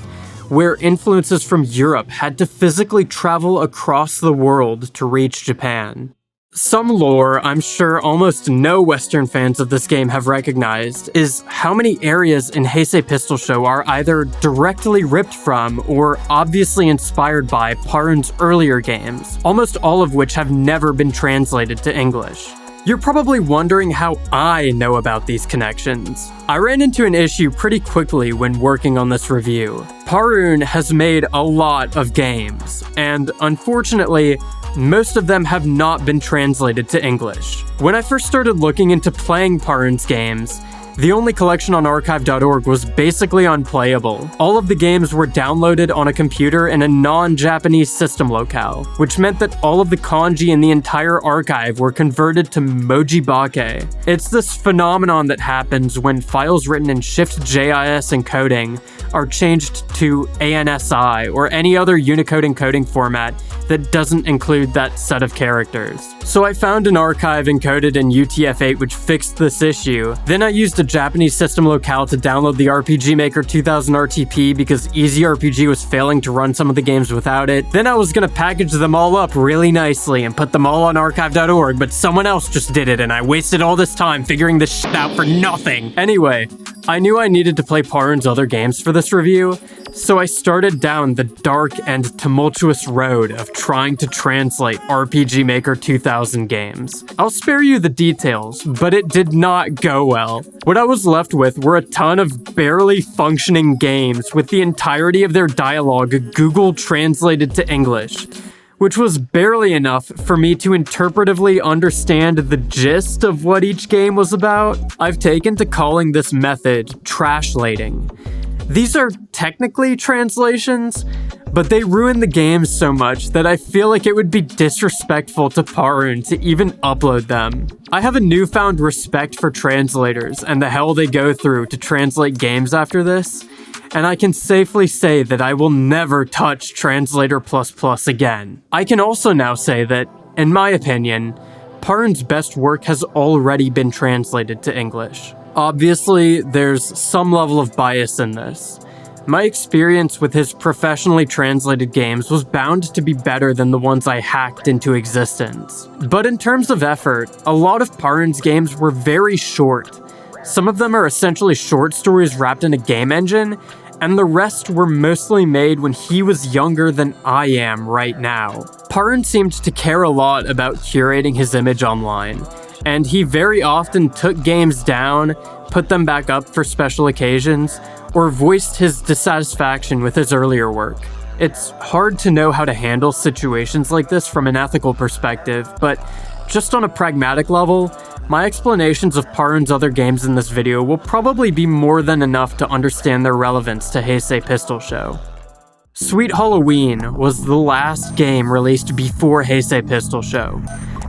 where influences from Europe had to physically travel across the world to reach Japan. Some lore I'm sure almost no Western fans of this game have recognized is how many areas in Heisei Pistol Show are either directly ripped from or obviously inspired by Parun's earlier games, almost all of which have never been translated to English. You're probably wondering how I know about these connections. I ran into an issue pretty quickly when working on this review. Parun has made a lot of games, and unfortunately, most of them have not been translated to English. When I first started looking into playing Parun's games, the only collection on archive.org was basically unplayable. All of the games were downloaded on a computer in a non-Japanese system locale, which meant that all of the kanji in the entire archive were converted to mojibake. It's this phenomenon that happens when files written in Shift.js encoding are changed to ANSI or any other Unicode encoding format that doesn't include that set of characters. So I found an archive encoded in UTF-8 which fixed this issue. Then I used a Japanese system locale to download the RPG Maker 2000 RTP because Easy RPG was failing to run some of the games without it. Then I was gonna package them all up really nicely and put them all on archive.org, but someone else just did it and I wasted all this time figuring this shit out for nothing. Anyway, I knew I needed to play Parun's other games for this review, so I started down the dark and tumultuous road of trying to translate RPG Maker 2000 games. I'll spare you the details, but it did not go well. What I was left with were a ton of barely functioning games with the entirety of their dialogue Google translated to English, which was barely enough for me to interpretively understand the gist of what each game was about. I've taken to calling this method trashlating. These are technically translations, but they ruin the games so much that I feel like it would be disrespectful to Parun to even upload them. I have a newfound respect for translators and the hell they go through to translate games after this, and I can safely say that I will never touch Translator++ again. I can also now say that, in my opinion, Parun's best work has already been translated to English. Obviously, there's some level of bias in this. My experience with his professionally translated games was bound to be better than the ones I hacked into existence. But in terms of effort, a lot of Parun's games were very short, Some of them are essentially short stories wrapped in a game engine, and the rest were mostly made when he was younger than I am right now. Parun seemed to care a lot about curating his image online, and he very often took games down, put them back up for special occasions, or voiced his dissatisfaction with his earlier work. It's hard to know how to handle situations like this from an ethical perspective, but just on a pragmatic level, my explanations of Parun's other games in this video will probably be more than enough to understand their relevance to Heisei Pistol Show. Sweet Halloween was the last game released before Heisei Pistol Show,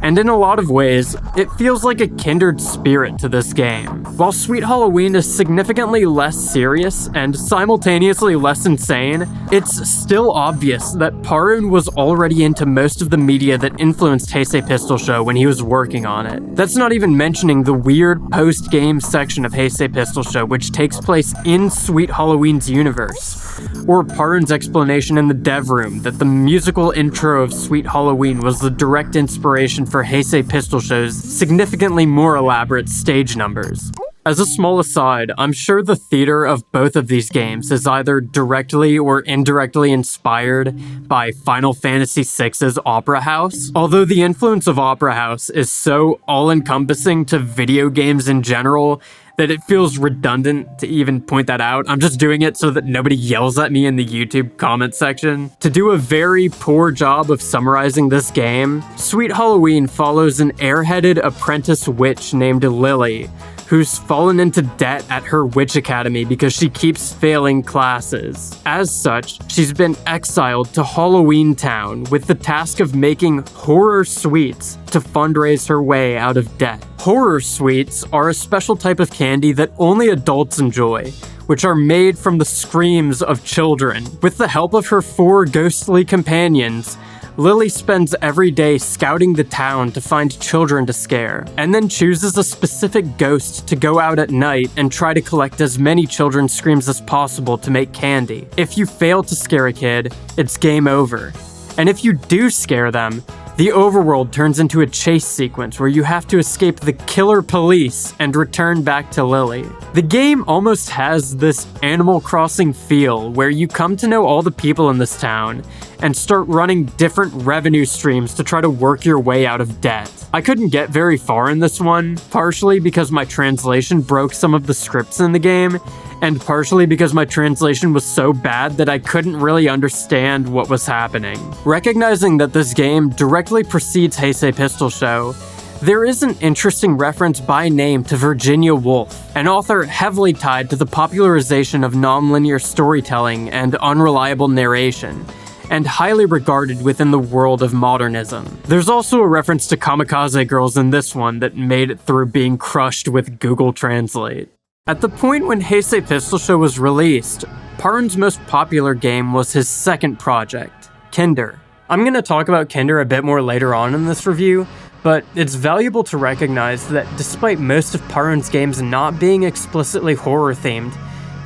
and in a lot of ways, it feels like a kindred spirit to this game. While Sweet Halloween is significantly less serious and simultaneously less insane, it's still obvious that Parun was already into most of the media that influenced Heisei Pistol Show when he was working on it. That's not even mentioning the weird post-game section of Heisei Pistol Show which takes place in Sweet Halloween's universe, or Parun's explanation in the dev room that the musical intro of Sweet Halloween was the direct inspiration for Heisei Pistol Show's significantly more elaborate stage numbers. As a small aside, I'm sure the theater of both of these games is either directly or indirectly inspired by Final Fantasy VI's Opera House. Although the influence of Opera House is so all-encompassing to video games in general that it feels redundant to even point that out. I'm just doing it so that nobody yells at me in the YouTube comment section. To do a very poor job of summarizing this game, Sweet Halloween follows an airheaded apprentice witch named Lily, who's fallen into debt at her witch academy because she keeps failing classes. As such, she's been exiled to Halloween Town with the task of making horror sweets to fundraise her way out of debt. Horror sweets are a special type of candy that only adults enjoy, which are made from the screams of children. With the help of her 4 ghostly companions, Lily spends every day scouting the town to find children to scare, and then chooses a specific ghost to go out at night and try to collect as many children's screams as possible to make candy. If you fail to scare a kid, it's game over. And if you do scare them, the overworld turns into a chase sequence where you have to escape the killer police and return back to Lily. The game almost has this Animal Crossing feel where you come to know all the people in this town and start running different revenue streams to try to work your way out of debt. I couldn't get very far in this one, partially because my translation broke some of the scripts in the game, and partially because my translation was so bad that I couldn't really understand what was happening. Recognizing that this game directly precedes Heisei Pistol Show, there is an interesting reference by name to Virginia Woolf, an author heavily tied to the popularization of nonlinear storytelling and unreliable narration, and highly regarded within the world of modernism. There's also a reference to kamikaze girls in this one that made it through being crushed with Google Translate. At the point when Heisei Pistol Show was released, Parun's most popular game was his second project, Kinder. I'm going to talk about Kinder a bit more later on in this review, but it's valuable to recognize that despite most of Parun's games not being explicitly horror-themed,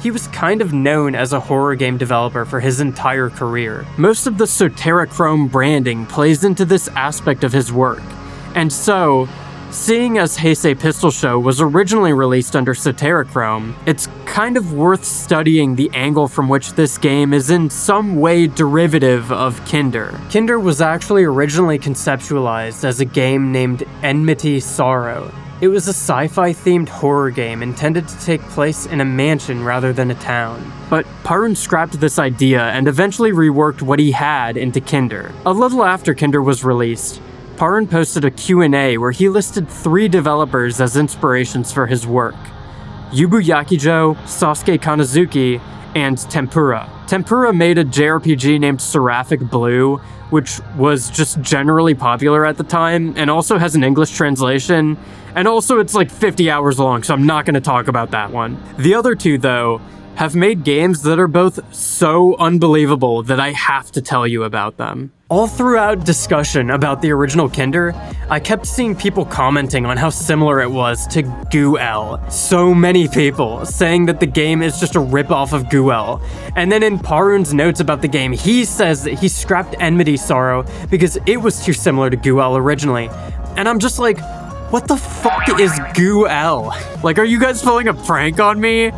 he was kind of known as a horror game developer for his entire career. Most of the Soterichrome branding plays into this aspect of his work, and so, seeing as Heisei Pistol Show was originally released under Soterichrome, it's kind of worth studying the angle from which this game is in some way derivative of Kinder. Kinder was actually originally conceptualized as a game named Enmity Sorrow. It was a sci-fi themed horror game intended to take place in a mansion rather than a town. But Parun scrapped this idea and eventually reworked what he had into Kinder. A little after Kinder was released, Parun posted a Q&A where he listed 3 developers as inspirations for his work: Yubu Yakijo, Sasuke Kanazuki, and Tempura. Tempura made a JRPG named Seraphic Blue, which was just generally popular at the time, and also has an English translation, and also it's like 50 hours long, so I'm not going to talk about that one. The other 2, though, have made games that are both so unbelievable that I have to tell you about them. All throughout discussion about the original Kinder, I kept seeing people commenting on how similar it was to Guel. So many people saying that the game is just a ripoff of Guel. And then in Parun's notes about the game, he says that he scrapped Enmity Sorrow because it was too similar to Guel originally. And I'm just like, What the fuck is Goo-L? Like, are you guys pulling a prank on me?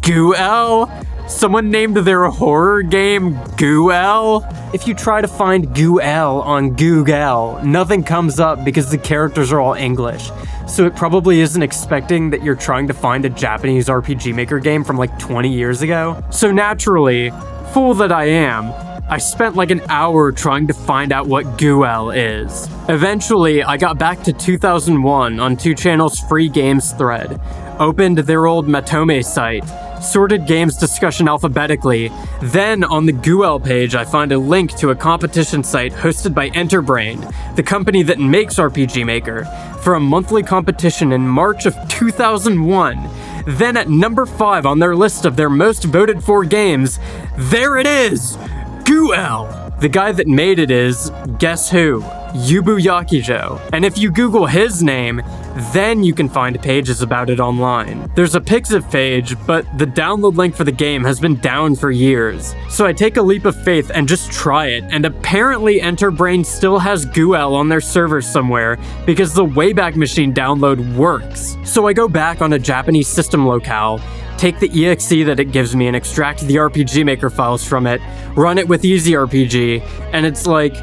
Goo-L? Someone named their horror game Goo-L? If you try to find Goo-L on Google, nothing comes up because the characters are all English. So it probably isn't expecting that you're trying to find a Japanese RPG Maker game from like 20 years ago. So naturally, fool that I am, I spent like an hour trying to find out what Goo-L is. Eventually, I got back to 2001 on 2Channel's free games thread, opened their old Matome site, sorted games discussion alphabetically. Then on the Goo-L page, I find a link to a competition site hosted by Enterbrain, the company that makes RPG Maker, for a monthly competition in March of 2001. Then at number 5 on their list of their most voted for games, there it is! Goo-L! The guy that made it is, guess who? Yubu Yakijo. And if you Google his name, then you can find pages about it online. There's a Pixiv page, but the download link for the game has been down for years. So I take a leap of faith and just try it, and apparently Enterbrain still has Goo-L on their servers somewhere because the Wayback Machine download works. So I go back on a Japanese system locale, take the exe that it gives me and extract the RPG Maker files from it, run it with Easy RPG, and it's like,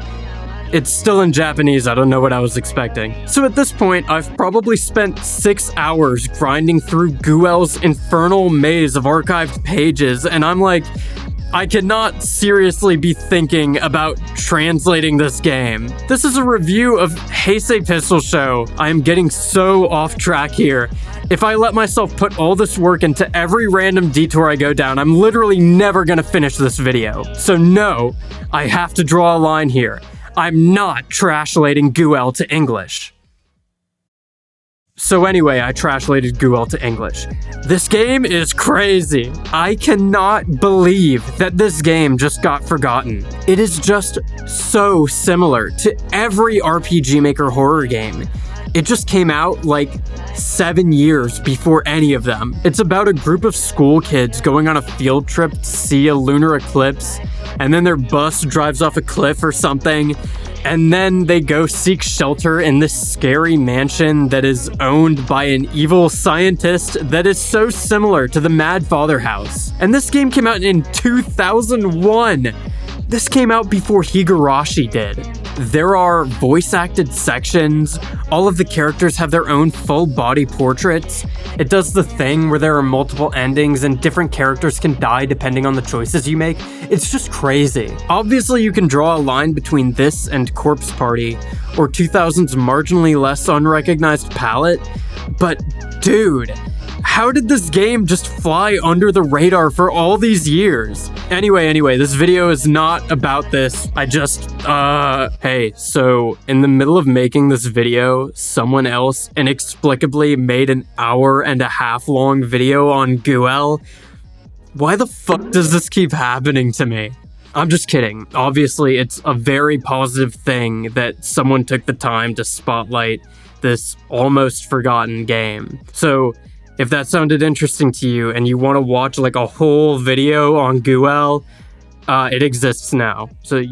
it's still in Japanese. I don't know what I was expecting. So at this point, I've probably spent 6 hours grinding through Goo-L's infernal maze of archived pages, and I'm like, I cannot seriously be thinking about translating this game. This is a review of Heisei Pistol Show. I am getting so off track here. If I let myself put all this work into every random detour I go down, I'm literally never gonna finish this video. So no, I have to draw a line here. I'm not trash-lating Goo-L to English. So anyway, I trash-lated Goo-L to English. This game is crazy. I cannot believe that this game just got forgotten. It is just so similar to every RPG Maker horror game. It just came out like 7 years before any of them. It's about a group of school kids going on a field trip to see a lunar eclipse, and then their bus drives off a cliff or something, and then they go seek shelter in this scary mansion that is owned by an evil scientist that is so similar to the Mad Father house. And this game came out in 2001. This came out before Higurashi did. There are voice-acted sections. All of the characters have their own full-body portraits. It does the thing where there are multiple endings and different characters can die depending on the choices you make. It's just crazy. Obviously, you can draw a line between this and Corpse Party, or 2000's marginally less unrecognized palette, but dude, how did this game just fly under the radar for all these years? Anyway, this video is not about this. Hey, so in the middle of making this video, someone else inexplicably made an 1.5 hour long video on Goo-L. Why the fuck does this keep happening to me? I'm just kidding. Obviously, it's a very positive thing that someone took the time to spotlight this almost forgotten game. So, if that sounded interesting to you and you want to watch like a whole video on Goo-L, it exists now. So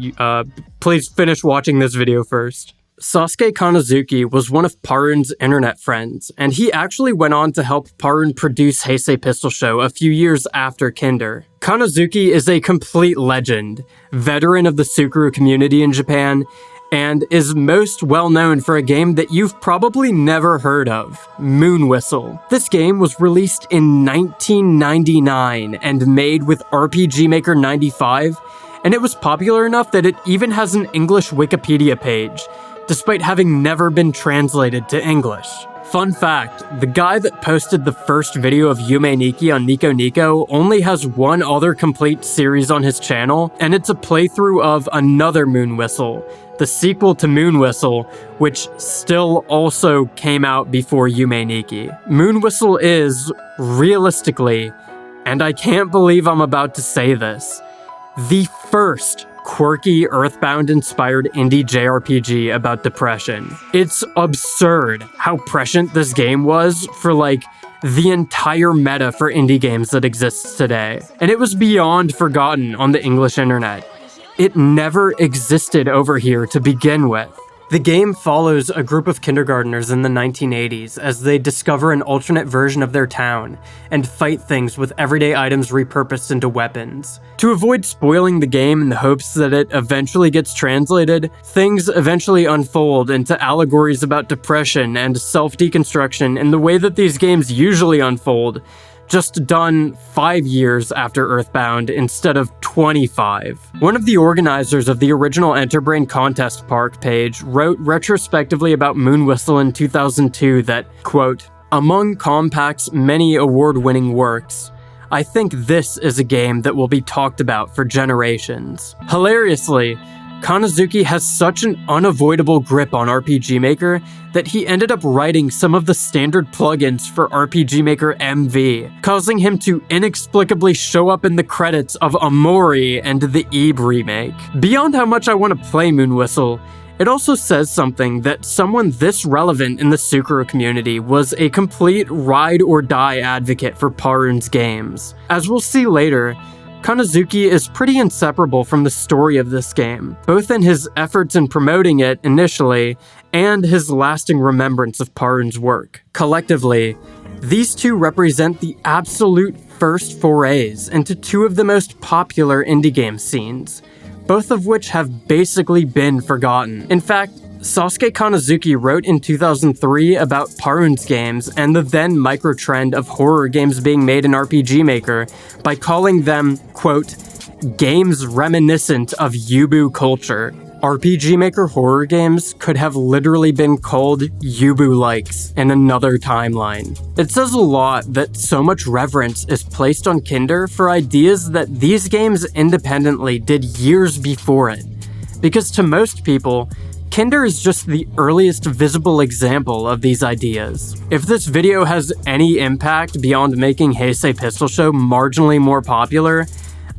please finish watching this video first. Sasuke Kanazuki was one of Parun's internet friends, and he actually went on to help Parun produce Heisei Pistol Show a few years after Kinder. Kanazuki is a complete legend, veteran of the Sukuru community in Japan, and is most well known for a game that you've probably never heard of, Moon Whistle. This game was released in 1999 and made with RPG Maker 95, and it was popular enough that it even has an English Wikipedia page, despite having never been translated to English. Fun fact, the guy that posted the first video of Yume Nikki on Nico Nico only has one other complete series on his channel, and it's a playthrough of another Moon Whistle, the sequel to Moon Whistle, which still also came out before Yume Nikki. Moon Whistle is, realistically, and I can't believe I'm about to say this, the first quirky Earthbound-inspired indie JRPG about depression. It's absurd how prescient this game was for like the entire meta for indie games that exists today. And it was beyond forgotten on the English internet. It never existed over here to begin with. The game follows a group of kindergartners in the 1980s as they discover an alternate version of their town and fight things with everyday items repurposed into weapons. To avoid spoiling the game in the hopes that it eventually gets translated, things eventually unfold into allegories about depression and self-deconstruction in the way that these games usually unfold, just done 5 years after Earthbound instead of 25. One of the organizers of the original Enterbrain Contest Park page wrote retrospectively about Moonwhistle in 2002 that, quote, "Among Compact's many award-winning works, I think this is a game that will be talked about for generations." Hilariously, Kanazuki has such an unavoidable grip on RPG Maker that he ended up writing some of the standard plugins for RPG Maker MV, causing him to inexplicably show up in the credits of Omori and the Eve remake. Beyond how much I want to play Moonwhistle, it also says something that someone this relevant in the Sukuru community was a complete ride-or-die advocate for Parun's games. As we'll see later, Kanazuki is pretty inseparable from the story of this game, both in his efforts in promoting it initially and his lasting remembrance of Parun's work. Collectively, these two represent the absolute first forays into two of the most popular indie game scenes, both of which have basically been forgotten. In fact, Sasuke Kanazuki wrote in 2003 about Parun's games and the then microtrend of horror games being made in RPG Maker by calling them, quote, "games reminiscent of Yubu culture." RPG Maker horror games could have literally been called Yubu-likes in another timeline. It says a lot that so much reverence is placed on Kinder for ideas that these games independently did years before it, because to most people, Kinder is just the earliest visible example of these ideas. If this video has any impact beyond making Heisei Pistol Show marginally more popular,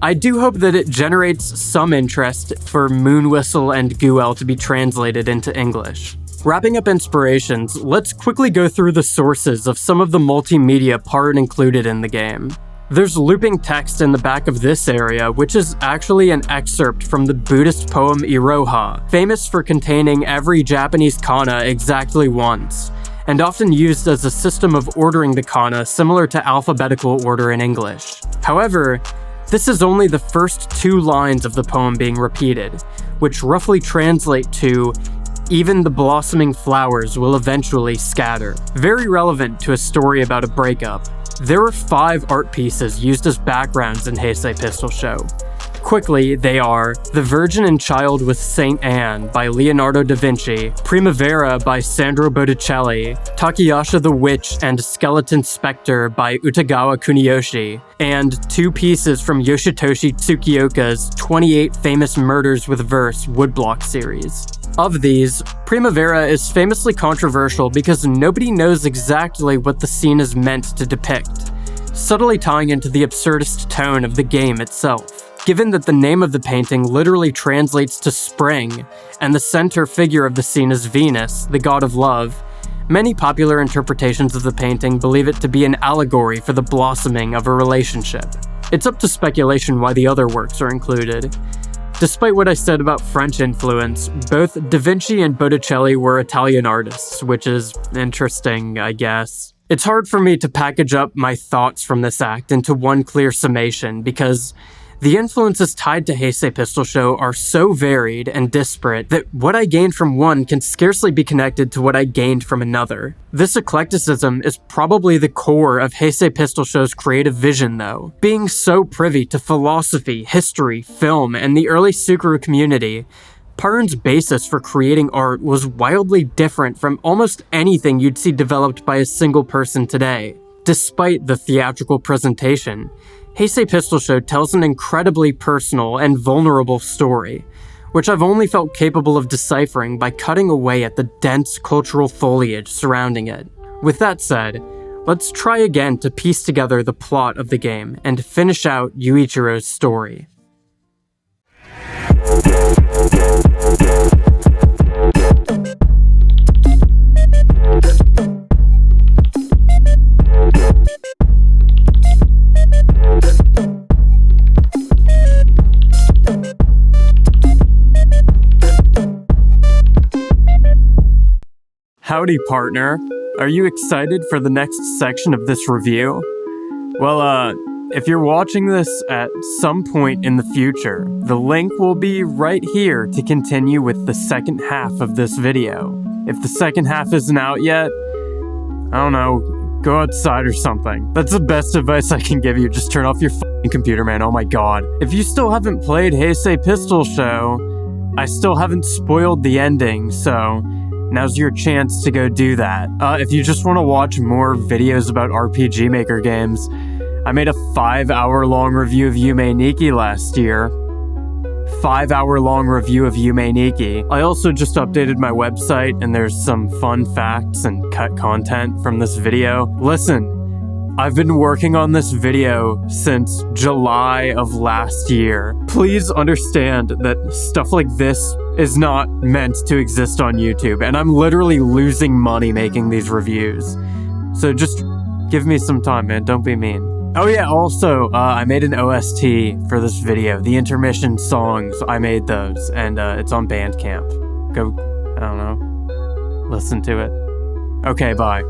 I do hope that it generates some interest for Moonwhistle and Guel to be translated into English. Wrapping up inspirations, let's quickly go through the sources of some of the multimedia Parun included in the game. There's looping text in the back of this area, which is actually an excerpt from the Buddhist poem Iroha, famous for containing every Japanese kana exactly once, and often used as a system of ordering the kana similar to alphabetical order in English. However, this is only the first 2 lines of the poem being repeated, which roughly translate to, "Even the blossoming flowers will eventually scatter." Very relevant to a story about a breakup. There are 5 art pieces used as backgrounds in Heisei Pistol Show. Quickly, they are The Virgin and Child with Saint Anne by Leonardo da Vinci, Primavera by Sandro Botticelli, Takayasha the Witch and Skeleton Spectre by Utagawa Kuniyoshi, and 2 pieces from Yoshitoshi Tsukioka's 28 Famous Murders with Verse woodblock series. Of these, Primavera is famously controversial because nobody knows exactly what the scene is meant to depict, subtly tying into the absurdist tone of the game itself. Given that the name of the painting literally translates to spring, and the center figure of the scene is Venus, the god of love, many popular interpretations of the painting believe it to be an allegory for the blossoming of a relationship. It's up to speculation why the other works are included. Despite what I said about French influence, both Da Vinci and Botticelli were Italian artists, which is interesting, I guess. It's hard for me to package up my thoughts from this act into one clear summation because the influences tied to Heisei Pistol Show are so varied and disparate that what I gained from one can scarcely be connected to what I gained from another. This eclecticism is probably the core of Heisei Pistol Show's creative vision though. Being so privy to philosophy, history, film, and the early Sukuru community, Parun's basis for creating art was wildly different from almost anything you'd see developed by a single person today. Despite the theatrical presentation, Heisei Pistol Show tells an incredibly personal and vulnerable story, which I've only felt capable of deciphering by cutting away at the dense cultural foliage surrounding it. With that said, let's try again to piece together the plot of the game and finish out Yuichiro's story. Howdy, partner. Are you excited for the next section of this review? Well, if you're watching this at some point in the future, the link will be right here to continue with the second half of this video. If the second half isn't out yet, I don't know, go outside or something. That's the best advice I can give you. Just turn off your f***ing computer, man. Oh my god. If you still haven't played Heisei Pistol Show, I still haven't spoiled the ending, so now's your chance to go do that. If you just want to watch more videos about RPG Maker games, I made a 5-hour-long review of Yume Nikki last year. 5-hour-long review of Yume Nikki. I also just updated my website, and there's some fun facts and cut content from this video. Listen, I've been working on this video since July of last year. Please understand that stuff like this is not meant to exist on YouTube, and I'm literally losing money making these reviews. So just give me some time, man. Don't be mean. Oh yeah, also, I made an OST for this video. The intermission songs, I made those, and it's on Bandcamp. Go, I don't know, listen to it. Okay, bye.